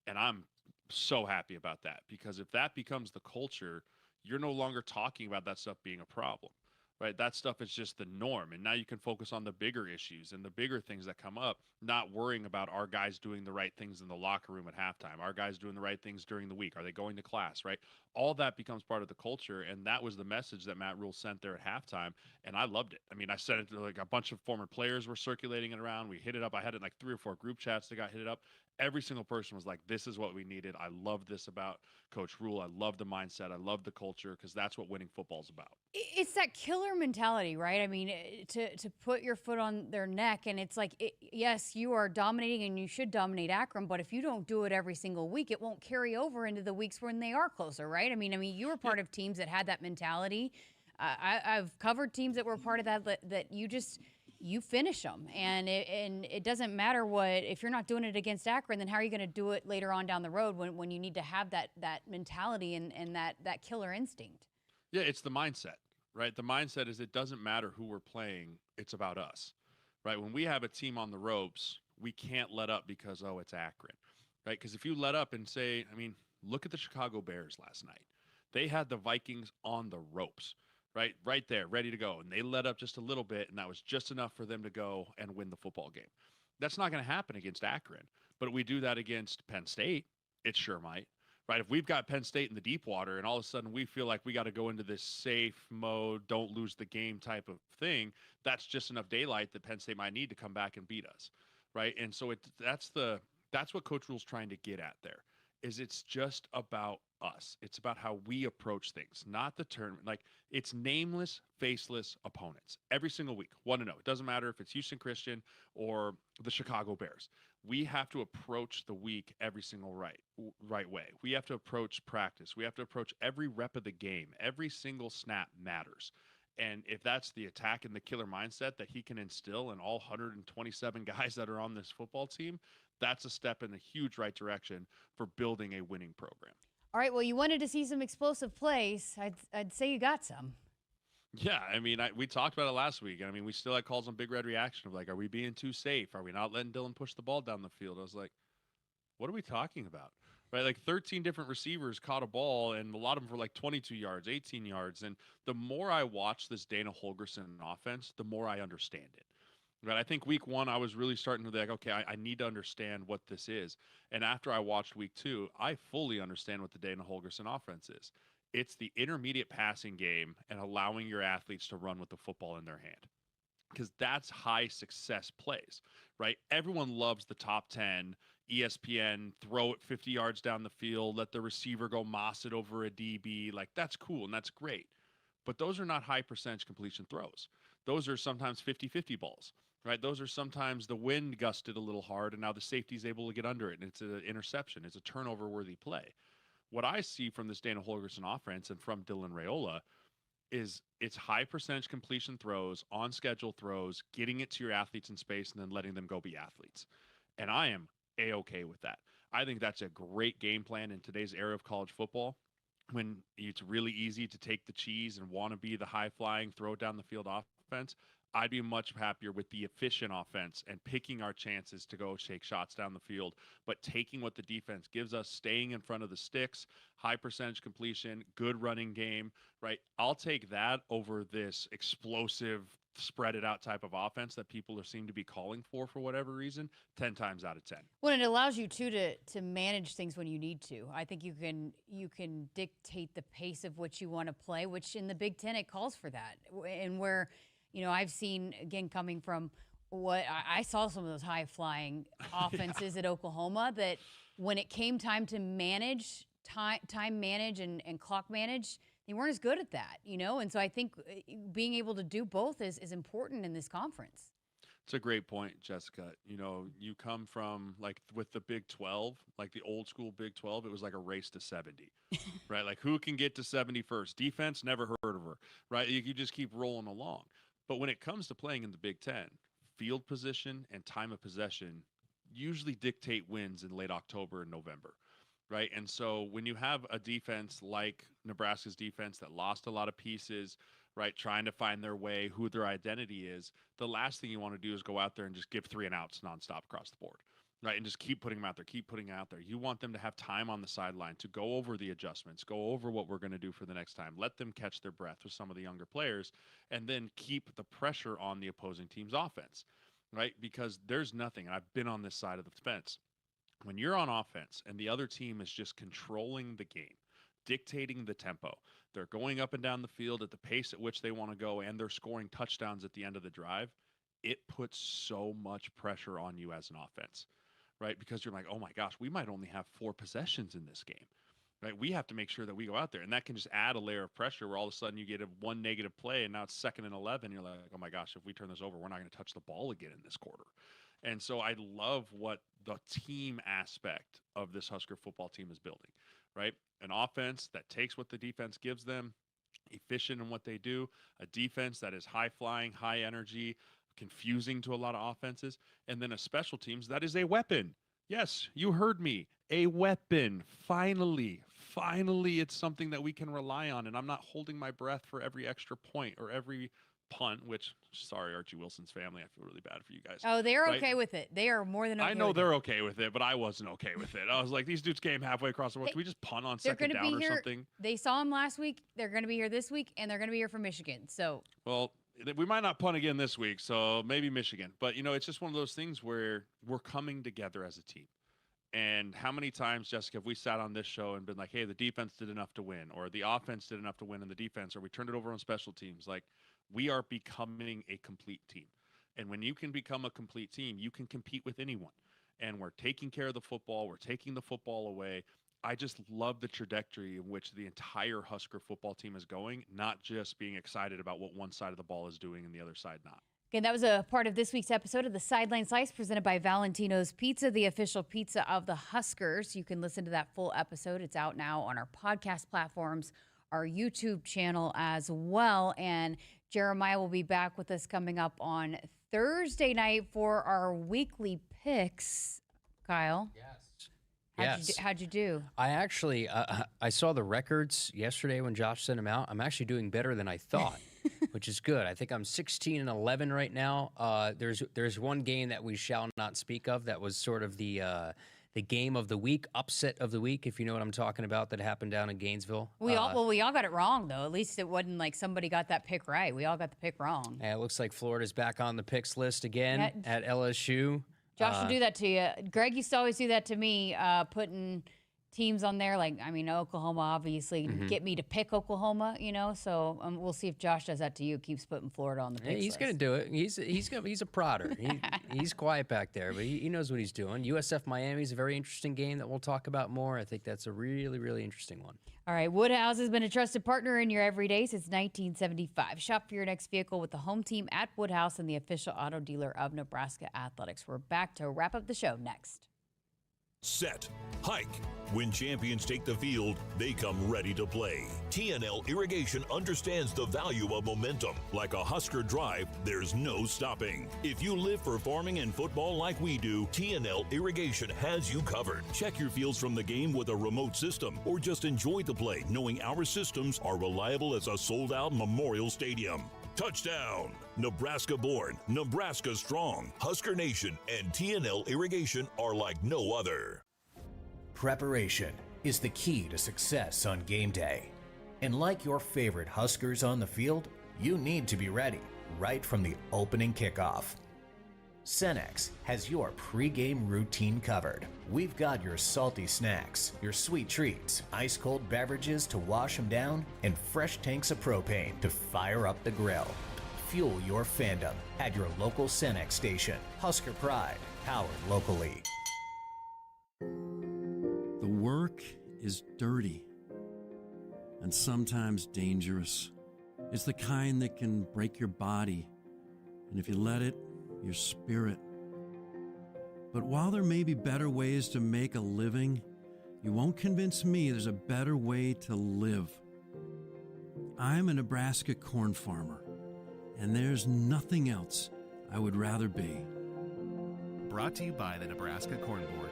And I'm so happy about that, because if that becomes the culture, you're no longer talking about that stuff being a problem, right? That stuff is just the norm. And now you can focus on the bigger issues and the bigger things that come up, not worrying about our guys doing the right things in the locker room at halftime, our guys doing the right things during the week. Are they going to class, right? All that becomes part of the culture. And that was the message that Matt Rule sent there at halftime. And I loved it. I mean, I sent it to like a bunch of former players were circulating it around. We hit it up. I had it in like 3 or 4 group chats that got hit it up. Every single person was like, this is what we needed. I love this about Coach Rule. I love the mindset. I love the culture, because that's what winning football is about. It's that killer mentality, right? I mean, to put your foot on their neck, and it's like, yes, you are dominating and you should dominate Akron, but if you don't do it every single week, it won't carry over into the weeks when they are closer, right? I mean, you were part of teams that had that mentality. I've covered teams that were part of that you finish them, and it doesn't matter if you're not doing it against Akron, then how are you going to do it later on down the road when you need to have that mentality and that killer instinct? Yeah, it's the mindset, right? The mindset is it doesn't matter who we're playing, it's about us, right? When we have a team on the ropes, we can't let up because, oh, it's Akron, right? Because if you let up and say, I mean, look at the Chicago Bears last night. They had the Vikings on the ropes. Right there, ready to go. And they let up just a little bit, and that was just enough for them to go and win the football game. That's not going to happen against Akron. But if we do that against Penn State, it sure might. Right? If we've got Penn State in the deep water and all of a sudden we feel like we got to go into this safe mode, don't lose the game type of thing, that's just enough daylight that Penn State might need to come back and beat us. Right? And so that's what Coach Rule's trying to get at there. Is it's just about us. It's about how we approach things, not the tournament. Like, it's nameless, faceless opponents every single week. 1-0. It doesn't matter if it's Houston Christian or the Chicago Bears. We have to approach the week every single right way. We have to approach practice. We have to approach every rep of the game. Every single snap matters. And if that's the attack and the killer mindset that he can instill in all 127 guys that are on this football team, that's a step in the huge right direction for building a winning program. All right, well, you wanted to see some explosive plays. I'd say you got some. Yeah, I mean, we talked about it last week. I mean, we still had calls on Big Red Reaction of like, are we being too safe? Are we not letting Dylan push the ball down the field? I was like, what are we talking about? Right, like 13 different receivers caught a ball, and a lot of them were like 22 yards, 18 yards. And the more I watch this Dana Holgorsen offense, the more I understand it. Right, I think week 1, I was really starting to be like, okay, I need to understand what this is. And after I watched week 2, I fully understand what the Dana Holgorsen offense is. It's the intermediate passing game and allowing your athletes to run with the football in their hand, because that's high success plays, right? Everyone loves the top 10, ESPN, throw it 50 yards down the field, let the receiver go moss it over a DB. Like, that's cool and that's great. But those are not high percentage completion throws. Those are sometimes 50-50 balls. Right, those are sometimes the wind gusted a little hard, and now the safety's able to get under it, and it's an interception. It's a turnover-worthy play. What I see from this Dana Holgorsen offense and from Dylan Raiola is it's high percentage completion throws, on-schedule throws, getting it to your athletes in space, and then letting them go be athletes. And I am A-okay with that. I think that's a great game plan in today's era of college football, when it's really easy to take the cheese and want to be the high-flying, throw-down-the-field offense. I'd be much happier with the efficient offense and picking our chances to go take shots down the field, but taking what the defense gives us, staying in front of the sticks, high percentage completion, good running game, right? I'll take that over this explosive, spread it out type of offense that people seem to be calling for whatever reason, 10 times out of 10. Well, it allows you to manage things when you need to. I think you can dictate the pace of what you want to play, which in the Big Ten it calls for that. And where, I've seen, again, coming from what I saw some of those high-flying offenses at Oklahoma, that when it came time to manage, time manage and clock manage, they weren't as good at that, And so I think being able to do both is important in this conference. It's a great point, Jessica. You know, you come from like with the Big 12, like the old school Big 12, it was like a race to 70, right? Like who can get to 70 first? Defense, never heard of her, right? You just keep rolling along. But when it comes to playing in the Big 10, field position and time of possession usually dictate wins in late October and November, right? And so when you have a defense like Nebraska's defense that lost a lot of pieces, right, trying to find their way, who their identity is, the last thing you want to do is go out there and just give 3 and outs nonstop across the board, right, and just keep putting them out there, keep putting it out there. You want them to have time on the sideline to go over the adjustments, go over what we're going to do for the next time, let them catch their breath with some of the younger players, and then keep the pressure on the opposing team's offense, right, because there's nothing, and I've been on this side of the fence, when you're on offense and the other team is just controlling the game, dictating the tempo. They're going up and down the field at the pace at which they want to go, and they're scoring touchdowns at the end of the drive. It puts so much pressure on you as an offense, right? Because you're like, oh my gosh, we might only have 4 possessions in this game, right? We have to make sure that we go out there, and that can just add a layer of pressure where all of a sudden you get one negative play, and now it's 2nd and 11. You're like, oh my gosh, if we turn this over, we're not going to touch the ball again in this quarter. And so I love what the team aspect of this Husker football team is building, right? An offense that takes what the defense gives them, efficient in what they do, a defense that is high-flying, high energy, confusing to a lot of offenses, and then a special teams that is a weapon. Yes, you heard me, a weapon. Finally, it's something that we can rely on, and I'm not holding my breath for every extra point or every punt, which, sorry, Archie Wilson's family, I feel really bad for you guys. Oh, they're right? okay with it. They are more than okay I know with they're it. okay with it, but I wasn't okay with it. I was like, these dudes came halfway across the board. Can we just punt on They're 2nd gonna down be or here. something? They saw him last week. They're going to be here this week, and they're going to be here for Michigan. So, Well, we might not punt again this week, so maybe Michigan. But, you know, it's just one of those things where we're coming together as a team. And how many times, Jessica, have we sat on this show and been like, hey, the defense did enough to win, or the offense did enough to win in the defense, or we turned it over on special teams? Like, we are becoming a complete team. And when you can become a complete team, you can compete with anyone. And we're taking care of the football. We're taking the football away. I just love the trajectory in which the entire Husker football team is going, not just being excited about what one side of the ball is doing and the other side not. again, that was a part of this week's episode of the Sideline Slice presented by Valentino's Pizza, the official pizza of the Huskers. You can listen to that full episode. It's out now on our podcast platforms, our YouTube channel as well. And Jeremiah will be back with us coming up on Thursday night for our weekly picks. Kyle? Yes. How'd you do? I actually, I saw the records yesterday when Josh sent them out. I'm actually doing better than I thought, which is good. I think I'm 16-11 right now. There's one game that we shall not speak of that was sort of the game of the week, upset of the week, if you know what I'm talking about, that happened down in Gainesville. We all got it wrong, though. At least it wasn't like somebody got that pick right. We all got the pick wrong. Yeah, it looks like Florida's back on the picks list again at LSU. Josh will do that to you. Greg used to always do that to me, putting teams on there. Like, I mean, Oklahoma obviously get me to pick Oklahoma, you know. So we'll see if Josh does that to you. Keeps putting Florida on the picks He's list. going to do it. He's a prodder. He's quiet back there, but he knows what he's doing. USF Miami is a very interesting game that we'll talk about more. I think that's a really, really interesting one. All right, Woodhouse has been a trusted partner in your everyday since 1975. Shop for your next vehicle with the home team at Woodhouse and the official auto dealer of Nebraska Athletics. We're back to wrap up the show next. Set, hike. When champions take the field, they come ready to play. TNL Irrigation understands the value of momentum. Like a Husker drive, there's no stopping. If you live for farming and football like we do, TNL Irrigation has you covered. Check your fields from the game with a remote system, or just enjoy the play knowing our systems are reliable as a sold-out Memorial Stadium. Touchdown! Nebraska born, Nebraska strong. Husker Nation and TNL Irrigation are like no other. Preparation is the key to success on game day. And like your favorite Huskers on the field, you need to be ready right from the opening kickoff. Cenex has your pregame routine covered. We've got your salty snacks, your sweet treats, ice-cold beverages to wash them down, and fresh tanks of propane to fire up the grill. Fuel your fandom at your local Cenex station. Husker Pride, powered locally. The work is dirty and sometimes dangerous. It's the kind that can break your body, and if you let it, your spirit. But while there may be better ways to make a living, you won't convince me there's a better way to live. I'm a Nebraska corn farmer, and there's nothing else I would rather be. Brought to you by the Nebraska Corn Board.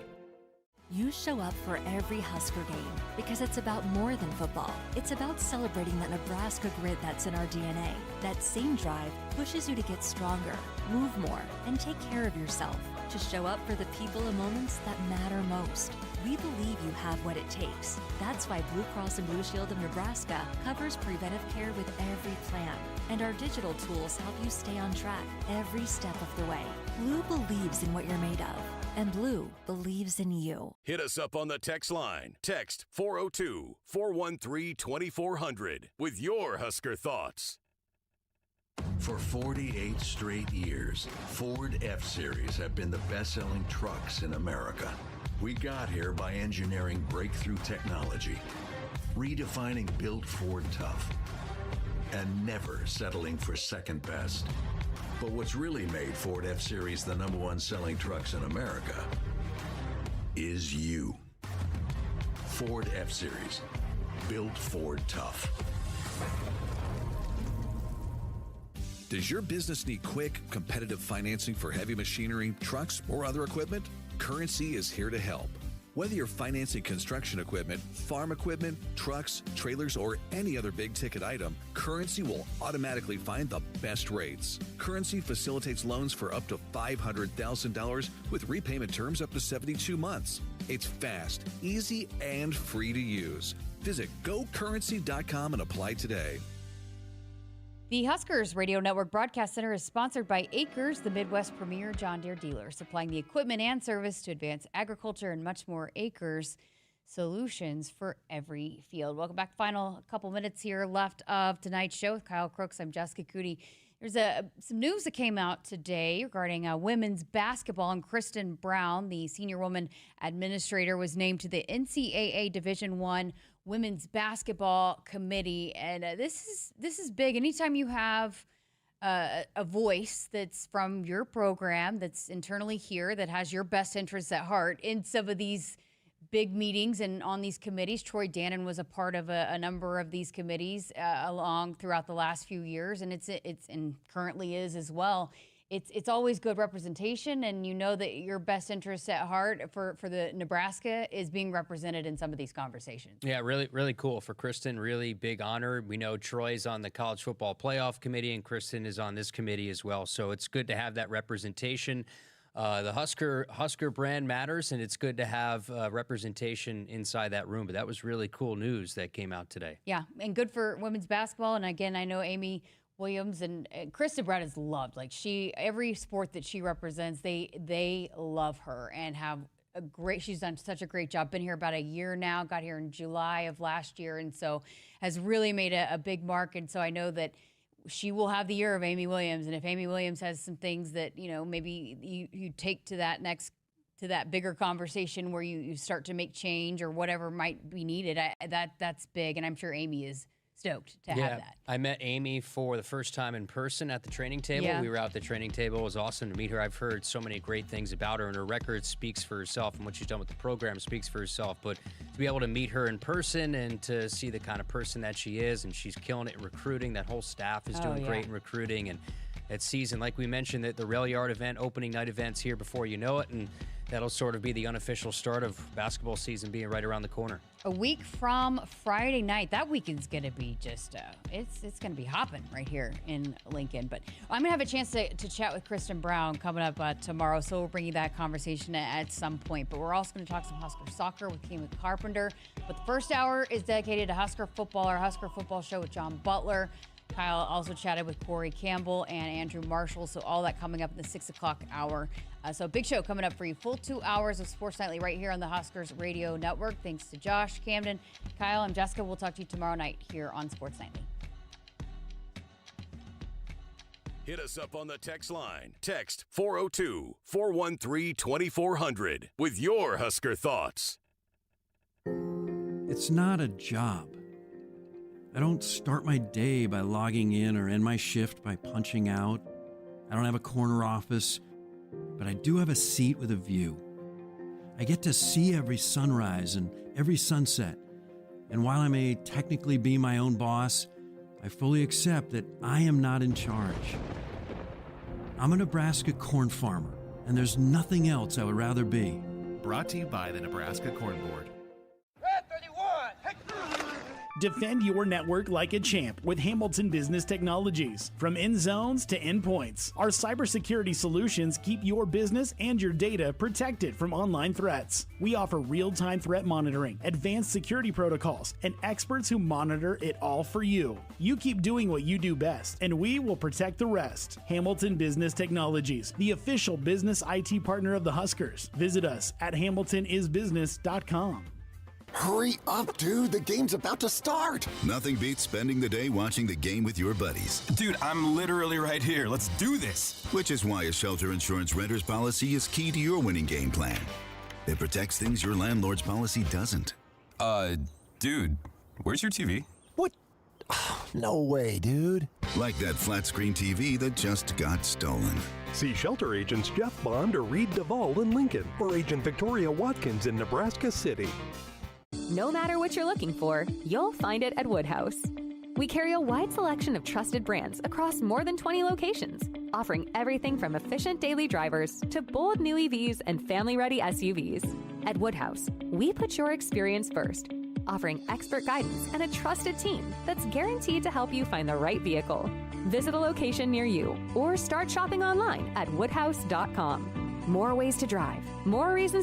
You show up for every Husker game because it's about more than football. It's about celebrating that Nebraska grit that's in our DNA. That same drive pushes you to get stronger, move more, and take care of yourself. To show up for the people and moments that matter most. We believe you have what it takes. That's why Blue Cross and Blue Shield of Nebraska covers preventive care with every plan. And our digital tools help you stay on track every step of the way. Blue believes in what you're made of. And Blue believes in you. Hit us up on the text line. Text 402-413-2400 with your Husker thoughts. For 48 straight years, Ford F-Series have been the best-selling trucks in America. We got here by engineering breakthrough technology, redefining built Ford tough, and never settling for second best. But what's really made Ford F-Series the #1 selling trucks in America is you. Ford F-Series, built Ford tough. Does your business need quick, competitive financing for heavy machinery, trucks, or other equipment? Currency is here to help. Whether you're financing construction equipment, farm equipment, trucks, trailers, or any other big-ticket item, Currency will automatically find the best rates. Currency facilitates loans for up to $500,000 with repayment terms up to 72 months. It's fast, easy, and free to use. Visit GoCurrency.com and apply today. The Huskers Radio Network Broadcast Center is sponsored by Akrs, the Midwest premier John Deere dealer, supplying the equipment and service to advance agriculture and much more. Akrs, solutions for every field. Welcome back. Final couple minutes here left of tonight's show with Kyle Crooks. I'm Jessica Coody. There's some news that came out today regarding women's basketball, and Kristen Brown, the senior woman administrator, was named to the NCAA Division I Women's Basketball Committee, and this is big. Anytime you have a voice that's from your program, that's internally here, that has your best interests at heart in some of these big meetings and on these committees. Troy Dannon was a part of a number of these committees throughout the last few years, and it's and currently is as well. It's always good representation, and you know that your best interests at heart for the Nebraska is being represented in some of these conversations. Yeah, really, really cool for Kristen. Really big honor. We know Troy's on the College Football Playoff Committee, and Kristen is on this committee as well. So it's good to have that representation. The Husker brand matters, and it's good to have representation inside that room. But that was really cool news that came out today. Yeah, and good for women's basketball. And again, I know Amy Williams and Kristen Brown is loved. Like every sport that she represents, they love her and have she's done such a great job. Been here about a year now, got here in July of last year, and so has really made a big mark. And so I know that she will have the year of Amy Williams. And if Amy Williams has some things that, maybe you take to that bigger conversation where you start to make change or whatever might be needed, that's big. And I'm sure Amy is stoked to have that. I met Amy for the first time in person at the training table. Yeah. We were out at the training table. It was awesome to meet her. I've heard so many great things about her, and her record speaks for herself, and what she's done with the program speaks for herself. But to be able to meet her in person and to see the kind of person that she is, and she's killing it in recruiting. That whole staff is doing great in recruiting. And that season, like we mentioned, that the Rail Yard event, opening night event's here before you know it, and that'll sort of be the unofficial start of basketball season being right around the corner. A week from Friday night. That weekend's going to be just, it's going to be hopping right here in Lincoln. But I'm going to have a chance to chat with Kristen Brown coming up tomorrow, so we'll bring you that conversation at some point. But we're also going to talk some Husker soccer with Keenan Carpenter. But the first hour is dedicated to Husker football, our Husker football show with John Butler. Kyle also chatted with Corey Campbell and Andrew Marshall, so all that coming up in the 6 o'clock hour. So big show coming up for you. Full 2 hours of Sports Nightly right here on the Huskers Radio Network. Thanks to Josh, Camden, Kyle, and Jessica. We'll talk to you tomorrow night here on Sports Nightly. Hit us up on the text line. Text 402-413-2400 with your Husker thoughts. It's not a job. I don't start my day by logging in or end my shift by punching out. I don't have a corner office, but I do have a seat with a view. I get to see every sunrise and every sunset. And while I may technically be my own boss, I fully accept that I am not in charge. I'm a Nebraska corn farmer, and there's nothing else I would rather be. Brought to you by the Nebraska Corn Board. Defend your network like a champ with Hamilton Business Technologies. From end zones to endpoints, our cybersecurity solutions keep your business and your data protected from online threats. We offer real-time threat monitoring, advanced security protocols, and experts who monitor it all for you. You keep doing what you do best, and we will protect the rest. Hamilton Business Technologies, the official business IT partner of the Huskers. Visit us at hamiltonisbusiness.com. Hurry up, dude. The game's about to start. Nothing beats spending the day watching the game with your buddies. Dude, I'm literally right here. Let's do this. Which is why a shelter insurance renter's policy is key to your winning game plan. It protects things your landlord's policy doesn't. Dude, where's your TV? What? No way, dude. Like that flat screen TV that just got stolen. See shelter agents Jeff Bond or Reed Duvall in Lincoln, or Agent Victoria Watkins in Nebraska City. No matter what you're looking for, you'll find it at Woodhouse. We carry a wide selection of trusted brands across more than 20 locations, offering everything from efficient daily drivers to bold new EVs and family-ready SUVs. At Woodhouse, we put your experience first, offering expert guidance and a trusted team that's guaranteed to help you find the right vehicle. Visit a location near you or start shopping online at woodhouse.com. More ways to drive, more reasons